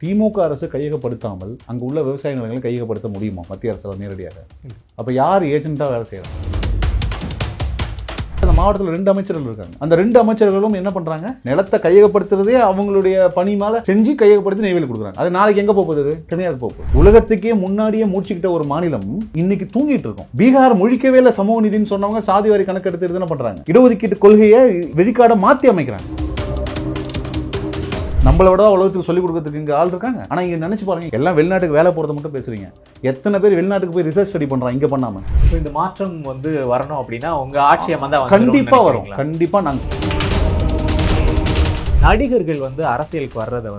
திமுக அரசு கையகப்படுத்தாமல் அங்கே உள்ள விவசாய நிலங்களை கையகப்படுத்த முடியுமா மத்திய அரசால் நேரடியாக? அப்போ யார் ஏஜென்ட்டாக வேலை செய்யறாங்க? அந்த மாவட்டத்தில் 2 அமைச்சர்கள் இருக்காங்க. அந்த 2 அமைச்சர்களும் என்ன பண்றாங்க? நிலத்தை கையகப்படுத்துறதே அவங்களுடைய பணி மேல செஞ்சு கையகப்படுத்தி நெய்வேலி கொடுக்குறாங்க. அது நாளைக்கு எங்க போகுது? தனியார் போகுது. உலகத்துக்கே முன்னாடியே மூச்சுக்கிட்ட ஒரு மாநிலம் இன்னைக்கு தூங்கிட்டு இருக்கும். பீகார் முழிக்கவே இல்லை சமூக நீதினு சொன்னவங்க சாதி வாரி கணக்கெடுத்து என்ன பண்றாங்க? இடஒதுக்கீட்டு கொள்கையை வெளிக்காட மாற்றி அமைக்கிறாங்க. நம்மளை விட உலகத்துக்கு சொல்லிக் கொடுக்கறதுக்கு இங்கே ஆள் இருக்காங்க. ஆனால் இங்கே நினைச்சு பாருங்க, எல்லாம் வெளிநாட்டுக்கு வேலை போகிறத மட்டும் பேசுறீங்க. எத்தனை பேர் வெளிநாட்டுக்கு போய் ரிசர்ச் ஸ்டடி பண்றாங்க இங்கே பண்ணாம? இந்த மாற்றம் வரணும் அப்படின்னா உங்க ஆட்சியை கண்டிப்பா வரும். கண்டிப்பா நாங்கள் நடிகர்கள் அரசியலுக்கு வர்றதை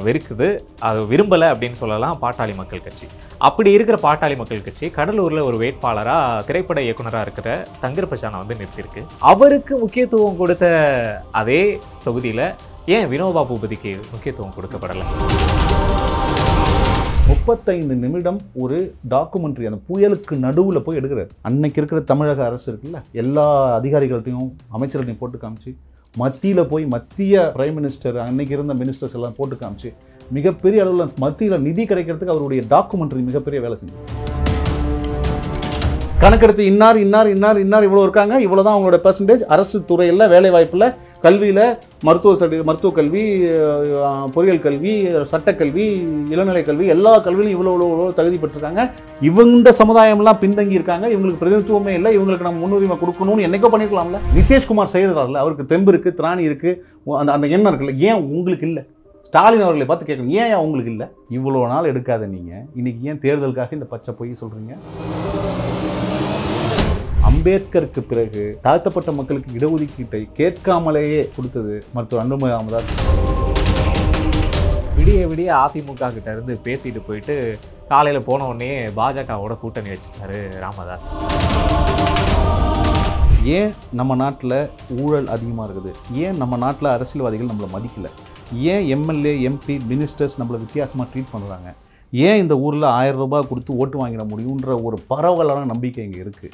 வெறுக்குது, அது விரும்பலை அப்படின்னு சொல்லலாம் பாட்டாளி மக்கள் கட்சி. அப்படி இருக்கிற பாட்டாளி மக்கள் கட்சி கடலூரில் ஒரு வேட்பாளராக திரைப்பட இயக்குனராக இருக்கிற தங்கர் பச்சானை நிறுத்தியிருக்கு. அவருக்கு முக்கியத்துவம் கொடுத்த அதே தொகுதியில் ஏன் வினோபா பூபதிக்கு முக்கியத்துவம் கொடுக்கப்படலை? 35 நிமிடம் ஒரு டாக்குமெண்ட்ரி அந்த புயலுக்கு நடுவில் போய் எடுக்கிறார். அன்னைக்கு இருக்கிற தமிழக அரசு இருக்குல்ல, எல்லா அதிகாரிகள்ட்டையும் அமைச்சர்களையும் போட்டு காமிச்சு, மத்தியில் போய் மத்திய பிரைம் மினிஸ்டர் அன்னைக்கு இருந்த மினிஸ்டர்ஸ் எல்லாம் போட்டு காமிச்சு மிகப்பெரிய அளவில் மத்தியில் நிதி கிடைக்கிறதுக்கு அவருடைய டாக்குமெண்ட்ரி மிகப்பெரிய வேலை செஞ்சு கணக்கெடுத்து இன்னார் இன்னார் இன்னார் இன்னார் இவ்வளோ இருக்காங்க, இவ்வளோதான் அவங்களோட பெர்சன்டேஜ். அரசு துறையில் வேலை வாய்ப்பில் கல்வியில் மருத்துவ கல்வி, பொறியியல் கல்வி, சட்டக்கல்வி, இளநிலை கல்வி, எல்லா கல்வியிலும் இவ்வளோ தகுதி பெற்றிருக்காங்க. இவங்க சமுதாயம்லாம் பின்தங்கி இருக்காங்க, இவங்களுக்கு பிரதிநிதித்துவமே இல்லை, இவங்களுக்கு நம்ம முன்னுரிமை கொடுக்கணும்னு என்னைக்கோ பண்ணிருக்கலாம்ல. நிதிஷ்குமார் செய்யறாருல, அவருக்கு தெம்பு இருக்கு, திராணி இருக்கு, அந்த எண்ணம் இருக்குல்ல, ஏன் உங்களுக்கு இல்லை? ஸ்டாலின் அவர்களை பார்த்து கேட்கணும், ஏன் உங்களுக்கு இல்லை? இவ்வளோ நாள் எடுக்காத நீங்க இன்னைக்கு ஏன் தேர்தலுக்காக இந்த பச்சை பொய் சொல்றீங்க? அம்பேத்கருக்கு பிறகு தாழ்த்தப்பட்ட மக்களுக்கு இடஒதுக்கீட்டை கேட்காமலேயே கொடுத்தது மருத்துவர் அன்புமணி ராமதாஸ். விடிய அதிமுக கிட்ட இருந்து பேசிட்டு போயிட்டு காலையில் போன உடனே பாஜகவோட கூட்டணி வச்சுட்டாரு ராமதாஸ். ஏன் நம்ம நாட்டில் ஊழல் அதிகமாக இருக்குது? ஏன் நம்ம நாட்டில் அரசியல்வாதிகள் நம்மளை மதிக்கலை? ஏன் எம்எல்ஏ, எம்பி, மினிஸ்டர்ஸ் நம்மளை வித்தியாசமாக ட்ரீட் பண்ணுறாங்க? ஏன் இந்த ஊரில் 1000 ரூபாய் கொடுத்து ஓட்டு வாங்கிட முடியுன்ற ஒரு பரவலான நம்பிக்கை இங்கே இருக்குது.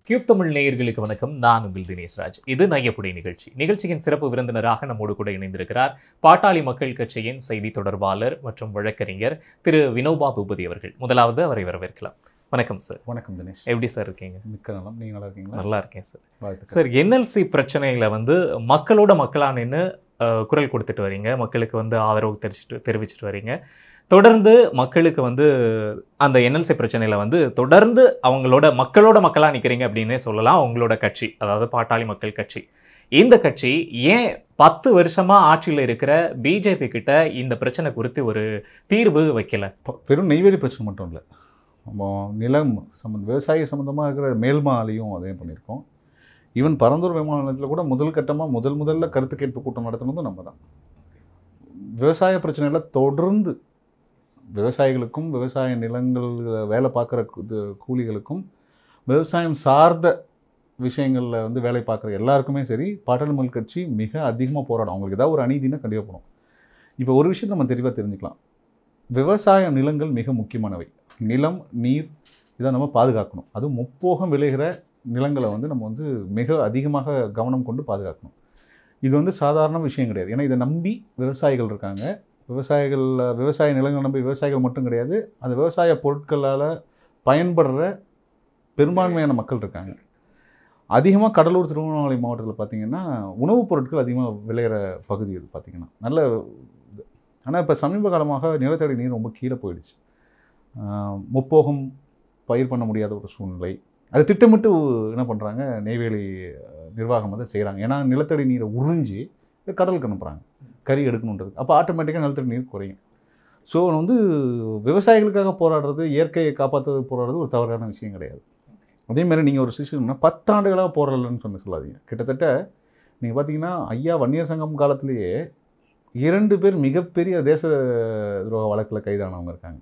கியூப் தமிழ் நேயர்களுக்கு வணக்கம். நான் உங்கள் தினேஷ் ராஜ். இது நையப்புடை நிகழ்ச்சி. நிகழ்ச்சியின் சிறப்பு விருந்தினராக நம்மோடு கூட இணைந்திருக்கிறார் பாட்டாளி மக்கள் கட்சியின் செய்தி தொடர்பாளர் மற்றும் வழக்கறிஞர் திரு வினோபா பூபதி அவர்கள். முதலாவது அவரை வரவேற்கலாம். வணக்கம் சார். வணக்கம் தினேஷ். எப்படி சார் இருக்கீங்க? மிக்க நலம். நீங்கள் நல்லா இருக்கீங்களா? நல்லா இருக்கேன் சார். சார், என்எல்சி பிரச்சனைகளை மக்களோட மக்களானு குரல் கொடுத்துட்டு வரீங்க, மக்களுக்கு ஆதரவு தெரிவிச்சுட்டு வரீங்க. தொடர்ந்து மக்களுக்கு அந்த என்எல்சி பிரச்சனையில தொடர்ந்து அவங்களோட மக்களா நிற்கிறீங்க அப்படின்னே சொல்லலாம். அவங்களோட கட்சி, அதாவது பாட்டாளி மக்கள் கட்சி. இந்த கட்சி ஏன் 10 வருஷமா ஆட்சியில் இருக்கிற பிஜேபி கிட்ட இந்த பிரச்சனை குறித்து ஒரு தீர்வு வைக்கல? வெறும் நெய்வேலி பிரச்சனை மட்டும் இல்லை, நிலம் விவசாய சம்மந்தமாக இருக்கிற மேல்மாலையும் அதே பண்ணியிருக்கோம். ஈவன் பரந்தூர் விமான நிலையத்தில் கூட முதல்ல கருத்து கேட்பு கூட்டம் நடத்துனதும் நம்ம தான். விவசாய பிரச்சனையில் தொடர்ந்து விவசாயிகளுக்கும் விவசாய நிலங்கள் வேலை பார்க்குற கூலிகளுக்கும் விவசாயம் சார்ந்த விஷயங்களில் வேலை பார்க்குற எல்லாருக்குமே சரி, பாட்டாளி மக்கள் கட்சி மிக அதிகமாக போராடும். அவங்களுக்கு ஏதாவது ஒரு அநீதினா கண்டிப்பாக போடும். இப்போ ஒரு விஷயம் நம்ம தெளிவாக தெரிஞ்சுக்கலாம், விவசாய நிலங்கள் மிக முக்கியமானவை. நிலம், நீர் இதை நம்ம பாதுகாக்கணும். அதுவும் முப்போகம் விளைகிற நிலங்களை நம்ம மிக அதிகமாக கவனம் கொண்டு பாதுகாக்கணும். இது சாதாரண விஷயம் கிடையாது. ஏன்னா இதை நம்பி விவசாயிகள் இருக்காங்க. விவசாய நிலங்கள் நம்பி விவசாயிகள் மட்டும் கிடையாது, அந்த விவசாய பொருட்களால் பயன்படுற பெரும்பான்மையான மக்கள் இருக்காங்க. அதிகமாக கடலூர், திருவண்ணாமலை மாவட்டத்தில் பார்த்திங்கன்னா உணவுப் பொருட்கள் அதிகமாக விளையிற பகுதி இது பார்த்திங்கன்னா நல்ல. ஆனால் இப்போ சமீப காலமாக நிலத்தடி நீர் ரொம்ப கீழே போயிடுச்சு. முப்போகம் பயிர் பண்ண முடியாத ஒரு சூழ்நிலை. அதை திட்டமிட்டு என்ன பண்ணுறாங்க, நெய்வேலி நிர்வாகம் செய்கிறாங்க. ஏன்னா நிலத்தடி நீரை உறிஞ்சி கடலுக்கு அனுப்புகிறாங்க கறி எடுக்கணுன்றது. அப்போ ஆட்டோமேட்டிக்காக நிலத்தடி நீர் குறையும். ஸோ விவசாயிகளுக்காக போராடுறது, இயற்கையை காப்பாற்றுறது போராடுறது ஒரு தவறான விஷயம் கிடையாது. அதேமாதிரி நீங்கள் ஒரு சிஸ்டம்னா 10 ஆண்டுகளாக போராடலன்னு சொல்லாதீங்க. கிட்டத்தட்ட நீங்கள் பார்த்தீங்கன்னா ஐயா வன்னியர் சங்கம் காலத்திலேயே 2 பேர் மிகப்பெரிய தேச துரோக வழக்கில் கைதானவங்க இருக்காங்க.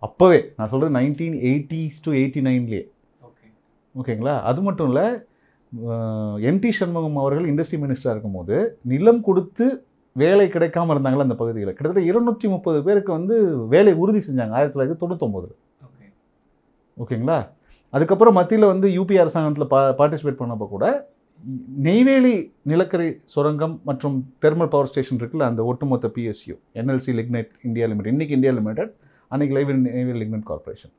அப்போவே நான் சொல்கிறது 1980s to 89லேயே. ஓகேங்களா? அது மட்டும் இல்லை, என்டி சண்முகம் அவர்கள் இண்டஸ்ட்ரி மினிஸ்டராக இருக்கும்போது நிலம் கொடுத்து வேலை கிடைக்காம இருந்தாங்களா அந்த பகுதியில். கிட்டத்தட்ட 230 பேருக்கு வேலை உறுதி செஞ்சாங்க 1999. ஓகேங்களா? அதுக்கப்புறம் மத்தியில் வந்து யூபி அரசாங்கத்தில் பார்ட்டிசிபேட் பண்ணப்போ கூட நெய்வேலி நிலக்கரி சுரங்கம் மற்றும் தெர்மல் பவர் ஸ்டேஷன் இருக்குல்ல, அந்த ஒட்டுமொத்த PSU NLC lignite India limited, இன்றைக்கி இந்தியா லிமிடெட், அன்றைக்கி நெய்வேலி லிக்னைட் கார்பரேஷன்.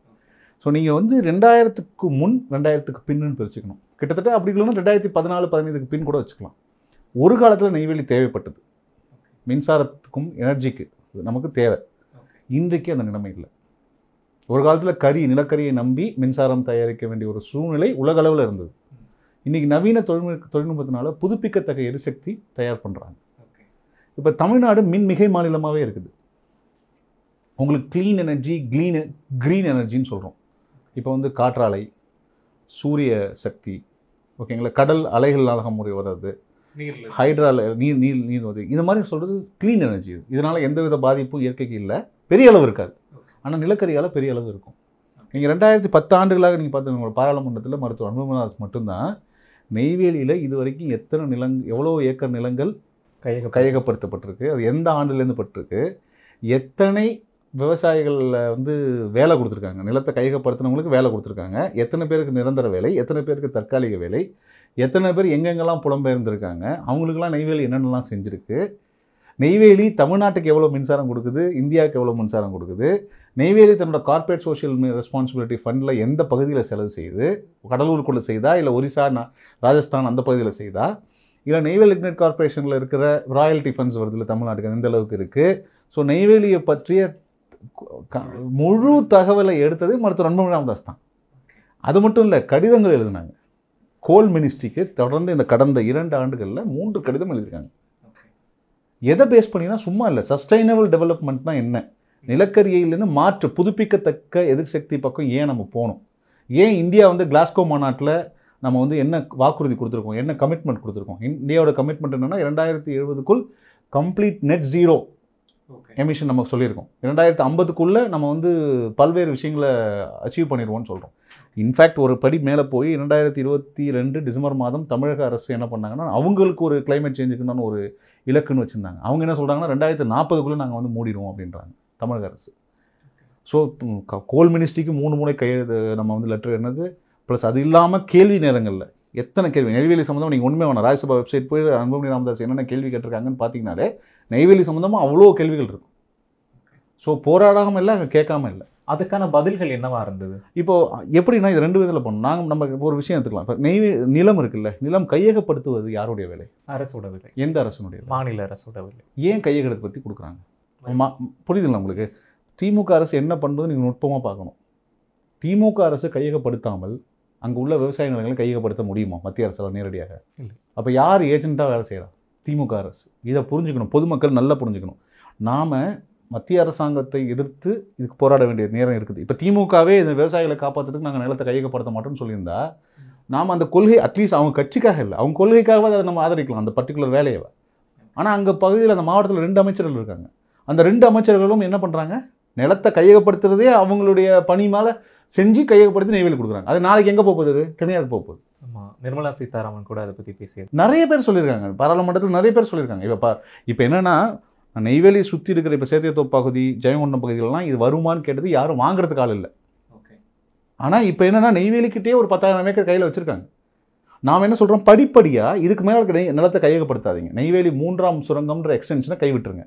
ஸோ நீங்கள் வந்து 2000க்கு முன் 2000க்கு பின்னு பிரிச்சுக்கணும். கிட்டத்தட்ட அப்படி இல்லைன்னா 2014-15க்கு பின் கூட வச்சுக்கலாம். ஒரு காலத்தில் நெய்வேலி தேவைப்பட்டது, மின்சாரத்துக்கும் எனர்ஜிக்கு நமக்கு தேவை. இன்றைக்கு அந்த நிலைமை இல்லை. ஒரு காலத்தில் நிலக்கரியை நம்பி மின்சாரம் தயாரிக்க வேண்டிய ஒரு சூழ்நிலை உலக அளவில் இருந்தது. இன்றைக்கி நவீன தொழில்நுட்பத்தினால புதுப்பிக்கத்தக்க எரிசக்தி தயார் பண்ணுறாங்க. இப்போ தமிழ்நாடு மின்மிகை மாநிலமாகவே இருக்குது. உங்களுக்கு க்ளீன் எனர்ஜி, க்ரீன் எனர்ஜின்னு சொல்கிறோம். இப்போ வந்து காற்றாலை, சூரிய சக்தி, ஓகேங்களா, கடல் அலைகள் முறை வர்றது, ஹைட்ரால நீர் வருது, இந்த மாதிரி சொல்கிறது க்ளீன் எனர்ஜி. இதனால் எந்தவித பாதிப்பும் இயற்கைக்கு இல்லை, பெரிய அளவு இருக்காது. ஆனால் நிலக்கரியால் பெரிய அளவு இருக்கும். நீங்கள் 2010 ஆண்டுகளாக நீங்கள் பார்த்து பாராளுமன்றத்தில் மருத்துவர் அன்புமணி மட்டும்தான் நெய்வேலியில் இது வரைக்கும் எவ்வளோ ஏக்கர் நிலங்கள் கையகப்படுத்தப்பட்டிருக்கு, அது எந்த ஆண்டுலேருந்து பட்டிருக்கு, எத்தனை விவசாயிகளில் வந்து வேலை கொடுத்துருக்காங்க, நிலத்தை கையகப்படுத்தினவங்களுக்கு வேலை கொடுத்துருக்காங்க, எத்தனை பேருக்கு நிரந்தர வேலை, எத்தனை பேருக்கு தற்காலிக வேலை, எத்தனை பேர் எங்கெங்கெல்லாம் புலம்பெயர்ந்திருக்காங்க, அவங்களுக்கெல்லாம் நெய்வேலி என்னென்னலாம் செஞ்சுருக்கு, நெய்வேலி தமிழ்நாட்டுக்கு எவ்வளோ மின்சாரம் கொடுக்குது, இந்தியாவுக்கு எவ்வளோ மின்சாரம் கொடுக்குது, நெய்வேலி தன்னோட கார்ப்பரேட் சோஷியல் ரெஸ்பான்சிபிலிட்டி ஃபண்டில் எந்த பகுதியில் செலவு செய்யுது, கடலூருக்குள்ளே செய்தா, இல்லை ஒரிசா, ராஜஸ்தான் அந்த பகுதியில் செய்தா, இல்லை நெய்வேலி லிக்னைட் கார்பரேஷனில் இருக்கிற ராயல்ட்டி ஃபண்ட்ஸ் வருது இல்லை தமிழ்நாட்டுக்கு எந்த அளவுக்கு இருக்குது. ஸோ நெய்வேலியை பற்றிய முழு தகவலை எடுத்தது மருத்துவர் அன்புமணி ராமதாஸ் தான். அது மட்டும் இல்லை, கடிதங்கள் எழுதினாங்க கோல் மினிஸ்ட்ரிக்கு. தொடர்ந்து இந்த கடந்த 2 ஆண்டுகளில் 3 கடிதம் எழுதியிருக்காங்க. எதை பேஸ் பண்ணினா சும்மா இல்லை, சஸ்டைனபிள் டெவலப்மெண்ட்னா என்ன, நிலக்கரியிலேருந்து மாற்று புதுப்பிக்கத்தக்க எதிர்சக்தி பக்கம் ஏன் நம்ம போகணும், ஏன் இந்தியா வந்து கிளாஸ்கோ மாநாட்டில் நம்ம வந்து என்ன வாக்குறுதி கொடுத்துருக்கோம், என்ன கமிட்மெண்ட் கொடுத்துருக்கோம். இந்தியாவோட கமிட்மெண்ட் என்னென்னா 2070க்குள் கம்ப்ளீட் நெட் ஜீரோ எமிஷன் நம்ம சொல்லியிருக்கோம். 2050க்குள்ளே நம்ம வந்து பல்வேறு விஷயங்களை அச்சீவ் பண்ணிடுவோம்னு சொல்கிறோம். இன்ஃபேக்ட் ஒரு படி மேலே போய் 2022 டிசம்பர் மாதம் தமிழக அரசு என்ன பண்ணாங்கன்னா, அவங்களுக்கு ஒரு கிளைமேட் சேஞ்சுக்குன்னு ஒரு இலக்குன்னு வச்சுருந்தாங்க. அவங்க என்ன சொல்கிறாங்கன்னா 2040க்குள்ளே நாங்கள் வந்து மூடிடுவோம் அப்படின்றாங்க தமிழக அரசு. ஸோ கோல் மினிஸ்ட்ரிக்கு 3 முறை நம்ம வந்து லெட்டர் என்னது, ப்ளஸ் அது இல்லாமல் கேள்வி நேரங்களில் எத்தனை கேள்வி நெய்வேலி சம்மந்தமாக நீங்கள் உண்மை வேணும், ராஜ்யசபா வெப்சைட் போய் அன்புமணி ராமதாஸ் என்னென்ன கேள்வி கேட்டிருக்காங்கன்னு பார்த்தீங்கன்னாலே நெய்வேலி சம்மந்தமாக அவ்வளோ கேள்விகள் இருக்கும். ஸோ போராடாமல் இல்லை, அங்கே கேட்காம இல்லை. அதுக்கான பதில்கள் என்னவா இருந்தது? இப்போது எப்படின்னா இது 2 விதத்தில் பண்ணணும். நம்ம ஒரு விஷயம் எடுத்துக்கலாம். இப்போ நிலம் இருக்குல்ல, நிலம் கையகப்படுத்துவது யாருடைய வேலை? அரசோட வேலை. எந்த அரசனுடைய? மாநில அரசோட வேலை. ஏன் கையகத்தை பற்றி கொடுக்குறாங்க? புரியுதுங்களா உங்களுக்கு? திமுக அரசு என்ன பண்ணுறது நீங்கள் நுட்பமாக பார்க்கணும். திமுக அரசு கையகப்படுத்தாமல் அங்கே உள்ள விவசாய நிலங்களை கையகப்படுத்த முடியுமா மத்திய அரசால் நேரடியாக? இல்லை. அப்போ யார் ஏஜென்ட்டாக வேலை செய்கிறா? திமுக அரசு. இதை புரிஞ்சுக்கணும், பொதுமக்கள் நல்லா புரிஞ்சுக்கணும். நாம் மத்திய அரசாங்கத்தை எதிர்த்து இதுக்கு போராட வேண்டிய நேரம் இருக்குது. இப்போ திமுகவே இந்த விவசாயிகளை காப்பாற்றுறதுக்கு நாங்கள் நிலத்தை கையகப்படுத்த மாட்டோம்னு சொல்லியிருந்தா, நாம் அந்த கொள்கை அட்லீஸ்ட் அவங்க கட்சிக்காக இல்லை, அவங்க கொள்கைக்காகவே அதை நம்ம ஆதரிக்கலாம் அந்த பர்டிகுலர் வேலையை. ஆனால் அங்கே பகுதியில் அந்த மாவட்டத்தில் 2 அமைச்சர்கள் இருக்காங்க. அந்த 2 அமைச்சர்களும் என்ன பண்ணுறாங்க, நிலத்தை கையகப்படுத்துறதே அவங்களுடைய பணி மேலே செஞ்சு கையகப்படுத்தி நெய்வேலி கொடுக்குறாங்க. அது நாளைக்கு எங்கே போகுது? தனியாருக்கு போகுது. ஆமாம், நிர்மலா சீதாராமன் கூட அதை பற்றி பேசி நிறைய பேர் சொல்லியிருக்காங்க, பாராளுமன்றத்தில் நிறைய பேர் சொல்லியிருக்காங்க. இப்போ என்னென்னா, நெய்வேலி சுற்றி இருக்கிற இப்போ சேத்தியத்தோப்பு பகுதி, ஜெயங்கொண்டம் பகுதிகளெலாம் இது வருமானு கேட்டது யாரும் வாங்குறதுக்கு ஆள் இல்லை. ஆனால் இப்போ என்னென்னா, நெய்வேலிக்கிட்டே ஒரு 10,000 ஏக்கர் கையில் வச்சுருக்காங்க. நாம் என்ன சொல்கிறோம், படிப்படியாக இதுக்கு மேலே நிலத்தை கையகப்படுத்தாதீங்க. நெய்வேலி 3ஆம் சுரங்கம்ன்ற எக்ஸ்டென்ஷனை கைவிட்டுருங்க.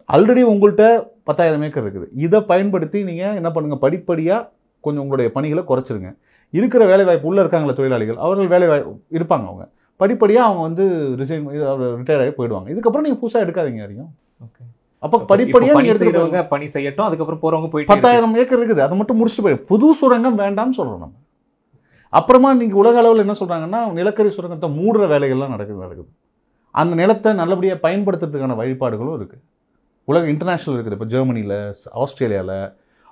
ஆல்ரெடி உங்கள்கிட்ட 10,000 ஏக்கர் இருக்குது. இதை பயன்படுத்தி நீங்கள் என்ன பண்ணுங்கள், படிப்படியாக கொஞ்சம் உங்களுடைய பணிகளை குறைச்சிருங்க. இருக்கிற வேலைவாய்ப்பு உள்ளே இருக்காங்களே தொழிலாளிகள், அவர்கள் இருப்பாங்க. அவங்க படிப்படியாக அவங்க வந்து ரிட்டையர் ஆகி போயிடுவாங்க. இதுக்கப்புறம் நீங்கள் புதுசாக எடுக்காதீங்க யாரையும். அப்போ படிப்படியாக பணி செய்யட்டும், அதுக்கப்புறம் போகிறவங்க போய் 10,000 ஏக்கர் இருக்குது, அதை மட்டும் முடிச்சுட்டு போய் புது சுரங்கம் வேண்டாம்னு சொல்கிறோம் நம்ம. அப்புறமா நீங்கள் உலக அளவில் என்ன சொல்கிறாங்கன்னா, நிலக்கரி சுரங்கத்தை மூடுற வேலைகள்லாம் நடக்குது. அந்த நிலத்தை நல்லபடியாக பயன்படுத்துறதுக்கான வழிபாடுகளும் இருக்குது. உலக இன்டர்நேஷ்னல் இருக்குது. இப்போ ஜெர்மனியில், ஆஸ்திரேலியாவில்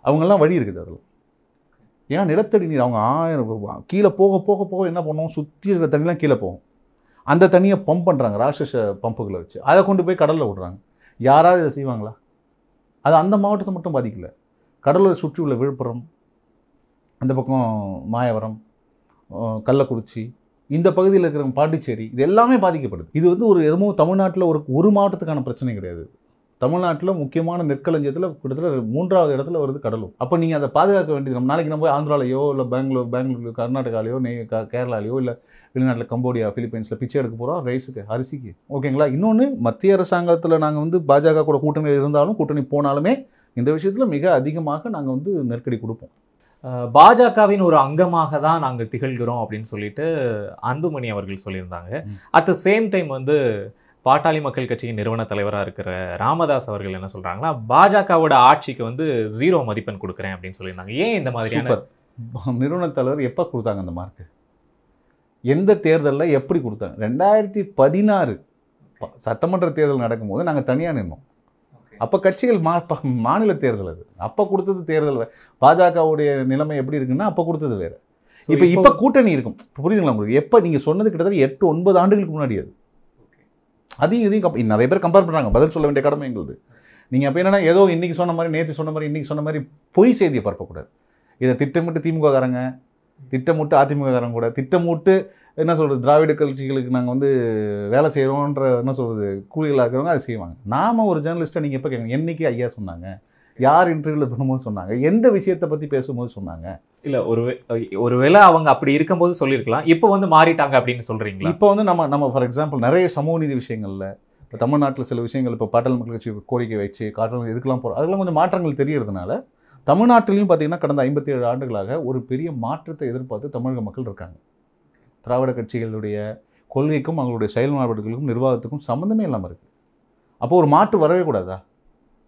அவங்கெல்லாம் வழி இருக்குது. அதில் ஏன்னா நிலத்தடி நீர் அவங்க 1000 கீழே போக போக போக என்ன பண்ணுவோம், சுற்றி இருக்கிற தண்ணிலாம் கீழே போகும். அந்த தண்ணியை பம்ப் பண்ணுறாங்க ராட்சச பம்புகளை வச்சு, அதை கொண்டு போய் கடலில் விடுறாங்க. யாராவது இதை செய்வாங்களா? அது அந்த மாவட்டத்தை மட்டும் பாதிக்கல, கடலூரை சுற்றி உள்ள விழுப்புரம், அந்த பக்கம் மாயவரம், கள்ளக்குறிச்சி, இந்த பகுதியில் இருக்கிற பாண்டிச்சேரி, இது எல்லாமே பாதிக்கப்படுது. இது வந்து ஒரு எதுவும் தமிழ்நாட்டில் ஒரு மாவட்டத்துக்கான பிரச்சனை கிடையாது. தமிழ்நாட்டில் முக்கியமான நெற்களஞ்சியத்தில் கிட்டத்தட்ட 3வது இடத்துல வருது கடலூர். அப்போ நீங்கள் அதை பாதுகாக்க வேண்டியது நம்ம நாளைக்கு நம்ம போய் ஆந்திராலையோ இல்லை பெங்களூர் கர்நாடகாலையோ கேரளாலையோ இல்லை வெளிநாட்டில் கம்போடியா பிலிப்பைன்ஸில் பிச்சை எடுக்க போகிறோம் ரைஸுக்கு அரிசிக்கு. ஓகேங்களா? இன்னொன்று மத்திய அரசாங்கத்தில் நாங்கள் வந்து பாஜக கூட கூட்டணி இருந்தாலும் கூட்டணி போனாலுமே இந்த விஷயத்தில் மிக அதிகமாக நாங்கள் வந்து நெருக்கடி கொடுப்போம். பாஜகவின் ஒரு அங்கமாக தான் நாங்கள் திகழ்கிறோம் அப்படின்னு சொல்லிட்டு அன்புமணி அவர்கள் சொல்லியிருந்தாங்க. அட் த சேம் டைம் வந்து பாட்டாளி மக்கள் கட்சியின் நிறுவன தலைவராக இருக்கிற ராமதாஸ் அவர்கள் என்ன சொல்றாங்கன்னா, பாஜகவோட ஆட்சிக்கு வந்து 0 மதிப்பெண் கொடுக்குறேன் அப்படின்னு சொல்லியிருந்தாங்க. ஏன் இந்த மாதிரியான நிறுவன தலைவர் எப்போ கொடுத்தாங்க அந்த மார்க்கு? எந்த தேர்தலில் எப்படி கொடுத்தாங்க? 2016 சட்டமன்ற தேர்தல் நடக்கும்போது நாங்கள் தனியாக நின்னோம். அப்போ கட்சிகள் மாநில தேர்தல் அது. அப்போ கொடுத்தது தேர்தல். பாஜகவுடைய நிலைமை எப்படி இருக்குன்னா அப்போ கொடுத்தது வேறு. இப்போ கூட்டணி இருக்கும். புரியுதுங்களா உங்களுக்கு? எப்போ நீங்கள் சொன்னது கிட்டத்தட்ட 8-9 ஆண்டுகளுக்கு முன்னாடி அது. அதையும் இதையும் நிறைய பேர் கம்பேர் பண்ணுறாங்க. பதில் சொல்ல வேண்டிய கடமை எங்களுது. நீங்கள் அப்போ என்னன்னா ஏதோ இன்னைக்கு சொன்ன மாதிரி நேற்று சொன்ன மாதிரி இன்னைக்கு சொன்ன மாதிரி பொய் செய்தியை பரப்பக்கூடாது. இதை திட்டமிட்டு திமுககாரங்க, திட்டமிட்டு அதிமுககாரங்க கூட திட்டமிட்டு என்ன சொல்கிறது திராவிட கட்சிகளுக்கு நாங்கள் வந்து வேலை செய்கிறோன்ற என்ன சொல்கிறது கூலிகளாக இருக்கிறவங்க அதை செய்வாங்க. நாம் ஒரு ஜேர்னலிஸ்ட்டை நீங்கள் எப்போ கேட்குங்க? என்னைக்கு ஐயா சொன்னாங்க? யார் இன்டர்வியூவில் பண்ணும்போது சொன்னாங்க? எந்த விஷயத்தை பற்றி பேசும்போது சொன்னாங்க? இல்லை ஒருவேளை அவங்க அப்படி இருக்கும்போது சொல்லியிருக்கலாம். இப்போ வந்து மாறிட்டாங்க அப்படின்னு சொல்கிறீங்களா? இப்போ வந்து நம்ம ஃபார் எக்ஸாம்பிள் நிறைய சமூக நீதி விஷயங்களில் இப்போ தமிழ்நாட்டில் சில விஷயங்கள் இப்போ பாட்டாளி மக்கள் கட்சி கோரிக்கை வச்சு காட்டணும் இதுக்கெல்லாம் போகிறோம். அதெல்லாம் கொஞ்சம் மாற்றங்கள் தெரியறதுனால தமிழ்நாட்டிலையும் பார்த்தீங்கன்னா கடந்த 57 ஆண்டுகளாக ஒரு பெரிய மாற்றத்தை எதிர்பார்த்து தமிழக மக்கள் இருக்காங்க. திராவிட கட்சிகளுடைய கொள்கைக்கும் அவங்களுடைய செயல் நடவடிக்கைகளுக்கும் நிர்வாகத்துக்கும் சம்மந்தமே இல்லாமல் இருக்குது. அப்போ ஒரு மாற்று வரவே கூடாதா?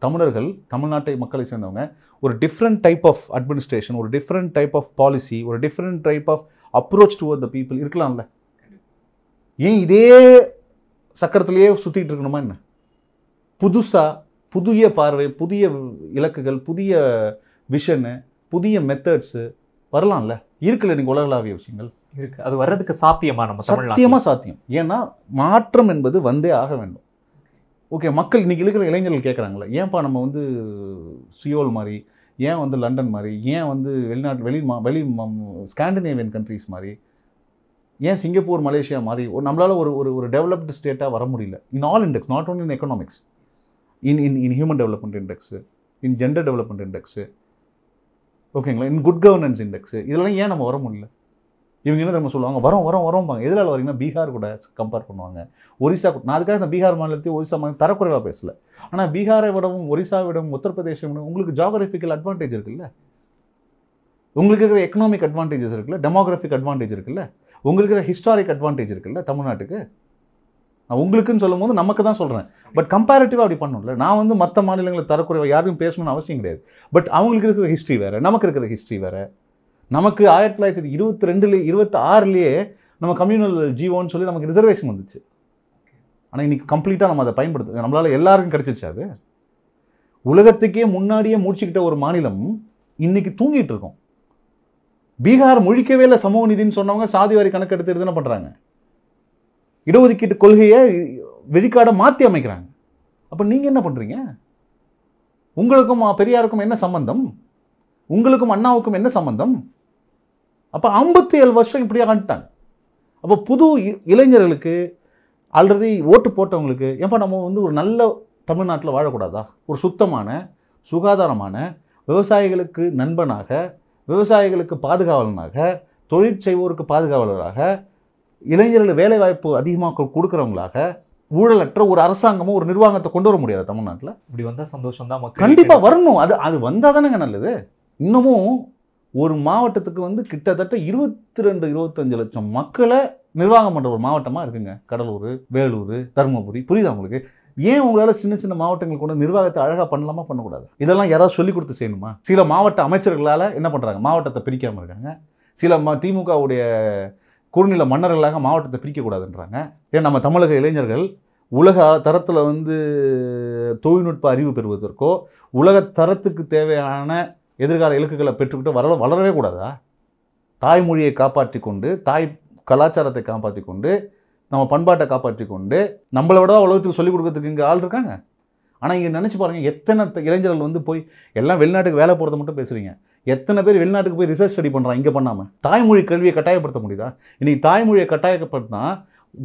தமிழர்கள், தமிழ்நாட்டை மக்களை சேர்ந்தவங்க ஒரு டிஃப்ரெண்ட் டைப் ஆஃப் அட்மினிஸ்ட்ரேஷன், ஒரு டிஃப்ரெண்ட் டைப் ஆஃப் பாலிசி, ஒரு different type of approach toward the people இருக்கலாம்ல? ஏன் இதே சக்கரத்திலேயே சுற்றிட்டு இருக்கணுமா என்ன? புதுசாக புதிய பார்வை, புதிய இலக்குகள், புதிய விஷனு, புதிய மெத்தட்ஸு வரலாம்ல? இருக்குல்ல நீங்கள் உலகளாவிய விஷயங்கள் இருக்கு. அது வர்றதுக்கு சாத்தியமா? நம்ம சத்தியமாக சாத்தியம். ஏன்னா மாற்றம் என்பது வந்தே ஆக வேண்டும். ஓகே, மக்கள் இன்னைக்கு இருக்கிற இளைஞர்கள் கேட்குறாங்களே, ஏன்ப்பா நம்ம வந்து சியோல் மாதிரி, ஏன் வந்து லண்டன் மாதிரி, ஏன் வந்து வெளி ஸ்காண்டினேவியன் கண்ட்ரீஸ் மாதிரி, ஏன் சிங்கப்பூர் மலேசியா மாதிரி நம்மளால் ஒரு டெவலப்டு ஸ்டேட்டாக வர முடியல? In all index, not only in economics, in human development index, in gender development index, ஓகேங்களா, இன் குட் கவர்னன்ஸ் இண்டெக்ஸு, இதெல்லாம் ஏன் நம்ம வர முடியல? இவங்க என்ன நம்ம சொல்லுவாங்க, வரோம்பாங்க. எதிரால் வரீங்கன்னா பீகார் கூட கம்பேர் பண்ணுவாங்க, ஒரிசா கூட. நான் அதுக்காக நான் பீகார் மாநிலத்தையும் ஒரிசா மாநிலம் தரக்குறைவாக பேசல. ஆனால் பீகாரை விடவும் ஒரிசாவிடவும் உத்தரப்பிரதேசம் விடவும் உங்களுக்கு ஜாகிரபிக்கல் அட்வான்டேஜ் இருக்குல்ல, உங்களுக்கு இருக்கிற எக்கனாமிக் அட்வான்டேஜஸ் இருக்குல்ல, டெமோகிராஃபிக் அட்வான்டேஜ் இருக்குல்ல, உங்களுக்கு இருக்கிற ஹிஸ்டாரிக் அட்வான்டேஜ் இருக்குல்ல தமிழ்நாட்டுக்கு. நான் உங்களுக்குன்னு சொல்லும் போது நமக்கு தான் சொல்கிறேன். பட் கம்பேரிட்டிவாக அப்படி பண்ணணும்ல. நான் வந்து மற்ற மாநிலங்களை தரக்குறைவாக யாரும் பேசணும்னு அவசியம் கிடையாது. பட் அவங்களுக்கு இருக்கிற ஹிஸ்ட்ரி வேறு, நமக்கு இருக்கிற ஹிஸ்ட்ரி வேறு. நமக்கு 1922-26 நம்ம கம்யூனல் ஜீவோன்னு சொல்லி நமக்கு ரிசர்வேஷன் வந்துச்சு. ஆனால் இன்னைக்கு கம்ப்ளீட்டாக நம்ம அதை பயன்படுத்து நம்மளால் எல்லாருக்கும் கிடைச்சிருச்சு. அது உலகத்துக்கே முன்னாடியே முடிச்சுக்கிட்ட ஒரு மாநிலம் இன்னைக்கு தூங்கிட்டு இருக்கோம். பீகார் முழிக்கவே இல்லை சமூக நீதினு சொன்னவங்க சாதிவாரி கணக்கெடுத்து என்ன பண்ணுறாங்க? இடஒதுக்கீட்டு கொள்கையை வெளிக்காட மாற்றி அமைக்கிறாங்க. அப்போ நீங்கள் என்ன பண்ணுறீங்க? உங்களுக்கும் பெரியாருக்கும் என்ன சம்பந்தம்? உங்களுக்கும் அண்ணாவுக்கும் என்ன சம்பந்தம்? அப்போ 57 வருஷம் இப்படியே ஆண்டுட்டாங்க. அப்போ புது இளைஞர்களுக்கு ஆல்ரெடி ஓட்டு போட்டவங்களுக்கு ஏன்பா நம்ம வந்து ஒரு நல்ல தமிழ்நாட்டில் வாழக்கூடாதா? ஒரு சுத்தமான, சுகாதாரமான, விவசாயிகளுக்கு நண்பனாக, விவசாயிகளுக்கு பாதுகாவலனாக, தொழில் செய்வோருக்கு பாதுகாவலராக, இளைஞர்கள் வேலைவாய்ப்பு அதிகமாக கொடுக்குறவங்களாக, ஊழலற்ற ஒரு அரசாங்கமும் ஒரு நிர்வாகத்தை கொண்டு வர முடியாது தமிழ்நாட்டில். இப்படி வந்தால் சந்தோஷம் தான். மக்கள் கண்டிப்பாக வரணும். அது வந்தால் தானேங்க நல்லது. இன்னமும் ஒரு மாவட்டத்துக்கு வந்து கிட்டத்தட்ட 22-25 லட்சம் மக்களை நிர்வாகம் பண்ணுற ஒரு மாவட்டமாக இருக்குங்க கடலூர், வேலூர், தருமபுரி. புரியுதா உங்களுக்கு? ஏன் உங்களால் சின்ன சின்ன மாவட்டங்கள் கொண்டு நிர்வாகத்தை அழகாக பண்ணலாமா, பண்ணக்கூடாது? இதெல்லாம் யாராவது சொல்லி கொடுத்து செய்யணுமா? சில மாவட்ட அமைச்சர்களால் என்ன பண்ணுறாங்க? மாவட்டத்தை பிரிக்காமல் இருக்காங்க. சில திமுகவுடைய குறுநில மன்னர்களாக மாவட்டத்தை பிரிக்கக்கூடாதுன்றாங்க. ஏன் நம்ம தமிழக இளைஞர்கள் உலக தரத்தில் வந்து தொழில்நுட்ப அறிவு பெறுவதற்கோ உலக தரத்துக்கு தேவையான எதிர்கால இலக்குகளை பெற்றுக்கிட்டு வளரவே கூடாதா? தாய்மொழியை காப்பாற்றி கொண்டு, தாய் கலாச்சாரத்தை காப்பாற்றி கொண்டு, நம்ம பண்பாட்டை காப்பாற்றி கொண்டு, நம்மளை விட உலகத்துக்கு சொல்லிக் கொடுக்கறதுக்கு இங்கே ஆள் இருக்காங்க. ஆனால் இங்கே நினச்சி பாருங்கள், எத்தனை இளைஞர்கள் வந்து போய் எல்லாம் வெளிநாட்டுக்கு வேலை போகிறத மட்டும் பேசுகிறீங்க. எத்தனை பேர் வெளிநாட்டுக்கு போய் ரிசர்ச் ஸ்டடி பண்ணுறாங்க இங்கே பண்ணாமல்? தாய்மொழி கல்வியை கட்டாயப்படுத்த முடியுதா? இன்றைக்கி தாய்மொழியை கட்டாயப்படுத்தினா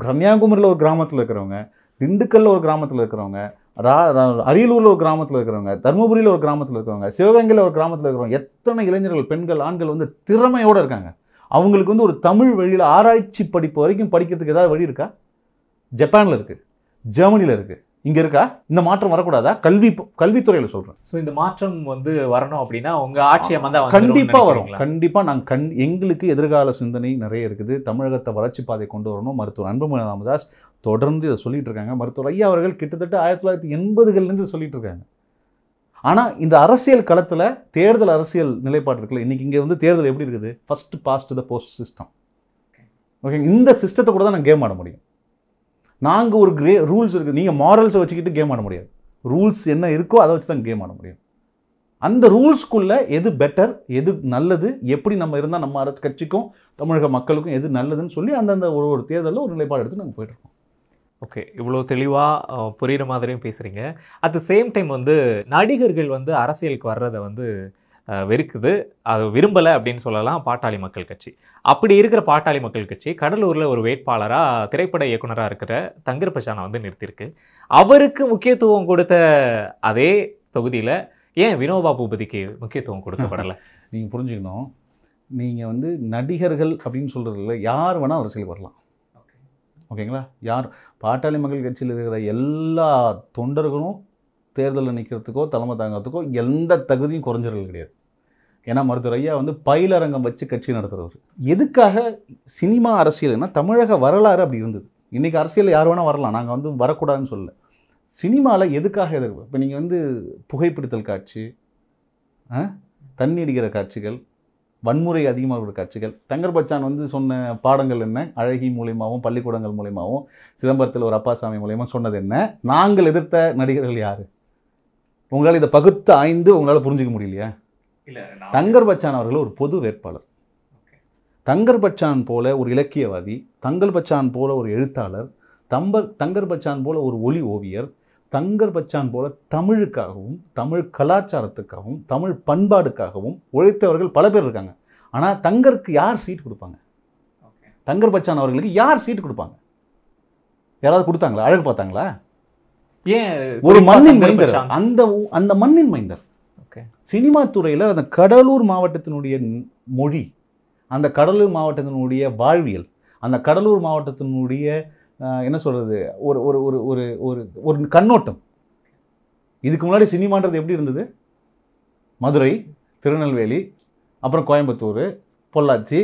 கன்னியாகுமரியில் ஒரு கிராமத்தில் இருக்கிறவங்க, திண்டுக்கல்ல ஒரு கிராமத்தில் இருக்கிறவங்க, அரியலூரில் ஒரு கிராமத்தில் இருக்கிறவங்க, தருமபுரியில் ஒரு கிராமத்தில் இருக்கிறவங்க, சிவகங்கையில் ஒரு கிராமத்தில் இருக்கிறவங்க, எத்தனை இளைஞர்கள், பெண்கள், ஆண்கள் வந்து திறமையோடு இருக்காங்க. அவங்களுக்கு வந்து ஒரு தமிழ் வழியில் ஆராய்ச்சி படிப்பு வரைக்கும் படிக்கிறதுக்கு ஏதாவது வழி இருக்கா? ஜப்பானில் இருக்குது, ஜெர்மனியில் இருக்குது, இங்கே இருக்கா? இந்த மாற்றம் வரக்கூடாதா? கல்வித்துறையில் சொல்கிறேன். ஸோ இந்த மாற்றம் வந்து வரணும் அப்படின்னா உங்கள் ஆட்சியை வந்து கண்டிப்பாக வரும். கண்டிப்பாக நாங்கள் எங்களுக்கு எதிர்கால சிந்தனை நிறைய இருக்குது. தமிழகத்தை வளர்ச்சி பாதை கொண்டு வரணும். மருத்துவர் அன்புமணி ராமதாஸ் தொடர்ந்து இதை சொல்லிட்டு இருக்காங்க. மருத்துவர் ஐயா அவர்கள் கிட்டத்தட்ட 1980களிலிருந்து சொல்லிட்டு இருக்காங்க. ஆனால் இந்த அரசியல் களத்தில் தேர்தல் அரசியல் நிலைப்பாடு இருக்குல்ல, இன்னைக்கு இங்கே வந்து தேர்தல் எப்படி இருக்குது? First past the post system. Okay, இந்த சிஸ்டத்தை கூட தான் நான் கேம் ஆட முடியும். நாங்கள் ஒரு ரூல்ஸ் இருக்குது. நீங்கள் மாரல்ஸை வச்சுக்கிட்டு கேம் ஆட முடியாது. ரூல்ஸ் என்ன இருக்கோ அதை வச்சு தான் கேம் ஆட முடியும். அந்த ரூல்ஸ்க்குள்ளே எது பெட்டர், எது நல்லது, எப்படி நம்ம இருந்தால் நம்ம அரசு கட்சிக்கும் தமிழக மக்களுக்கும் எது நல்லதுன்னு சொல்லி அந்தந்த ஒரு தேர்தலில் ஒரு நிலைப்பாடு எடுத்து நாங்கள் போயிட்டுருக்கோம். ஓகே, இவ்வளோ தெளிவாக புரிகிற மாதிரியும் பேசுகிறீங்க. அட் த சேம் டைம் வந்து நடிகர்கள் வந்து அரசியலுக்கு வர்றதை வந்து வெறுக்குது, அது விரும்பலை அப்படின்னு சொல்லலாம் பாட்டாளி மக்கள் கட்சி. அப்படி இருக்கிற பாட்டாளி மக்கள் கட்சி கடலூரில் ஒரு வேட்பாளராக திரைப்பட இயக்குனராக இருக்கிற தங்கர் பச்சானை வந்து நிறுத்தியிருக்கு. அவருக்கு முக்கியத்துவம் கொடுத்த அதே தொகுதியில் ஏன் வினோபா பூபதிக்கு முக்கியத்துவம் கொடுக்கப்படலை? நீங்கள் புரிஞ்சுக்கணும், நீங்கள் வந்து நடிகர்கள் அப்படின்னு சொல்கிறதுல யார் வேணால் அரசியலுக்கு வரலாம். ஓகேங்களா? யார் பாட்டாளி மக்கள் கட்சியில் இருக்கிற எல்லா தொண்டர்களும் தேர்தலில் நிற்கிறதுக்கோ தலைமை தாங்கிறதுக்கோ எந்த தகுதியும் குறைஞ்சவர்கள் கிடையாது. ஏன்னா மருத்துவர் ஐயா வந்து பயிலரங்கம் வச்சு கட்சி நடத்துகிறவர். எதுக்காக சினிமா அரசியல்னா தமிழக வரலாறு அப்படி இருந்தது. இன்றைக்கி அரசியலில் யார் வேணால் வரலாம், நாங்கள் வந்து வரக்கூடாதுன்னு சொல்லலை. சினிமாவில் எதுக்காக எதிர்ப்பு? இப்போ நீங்கள் வந்து புகைப்பிடித்தல் காட்சி, தண்ணி அடிக்கிற காட்சிகள், வன்முறை அதிகமாக இருக்கிற காட்சிகள், தங்கர் பச்சான் வந்து சொன்ன பாடங்கள் என்ன? அழகி மூலியமாகவும் பள்ளிக்கூடங்கள் மூலியமாகவும் சிதம்பரத்தில் ஒரு அப்பாசாமி மூலியமாக சொன்னது என்ன? நாங்கள் எதிர்த்த நடிகர்கள் யார்? உங்களால் இதை பகுத்து ஆய்ந்து உங்களால் புரிஞ்சிக்க முடியலையா? இல்லை, தங்கர் பச்சான் அவர்கள் ஒரு பொது வேட்பாளர். தங்கர் பச்சான் போல ஒரு இலக்கியவாதி, தங்கர் பச்சான் போல ஒரு எழுத்தாளர், தங்கர் பச்சான் போல ஒரு ஒலி ஓவியர், தங்கர் பச்சான் போல தமிழுக்காகவும் தமிழ் கலாச்சாரத்துக்காகவும் தமிழ் பண்பாடுக்காகவும் உழைத்தவர்கள் பல பேர் இருக்காங்க. ஆனால் தங்கருக்கு யார் சீட் கொடுப்பாங்க? தங்கர் பச்சான் அவர்களுக்கு யார் சீட் கொடுப்பாங்க? யாராவது கொடுத்தாங்களா? அழகு பார்த்தாங்களா? ஏன் ஒரு மண்ணின் மைந்தர், அந்த மண்ணின் மைந்தர். சினிமா துறையில் அந்த கடலூர் மாவட்டத்தினுடைய மொழி, அந்த கடலூர் மாவட்டத்தினுடைய வாழ்வியல், அந்த கடலூர் மாவட்டத்தினுடைய என்ன சொல்கிறது, ஒரு ஒரு ஒரு ஒரு ஒரு ஒரு கண்ணோட்டம். இதுக்கு முன்னாடி சினிமான்றது எப்படி இருந்தது? மதுரை, திருநெல்வேலி, அப்புறம் கோயம்புத்தூர், பொள்ளாச்சி,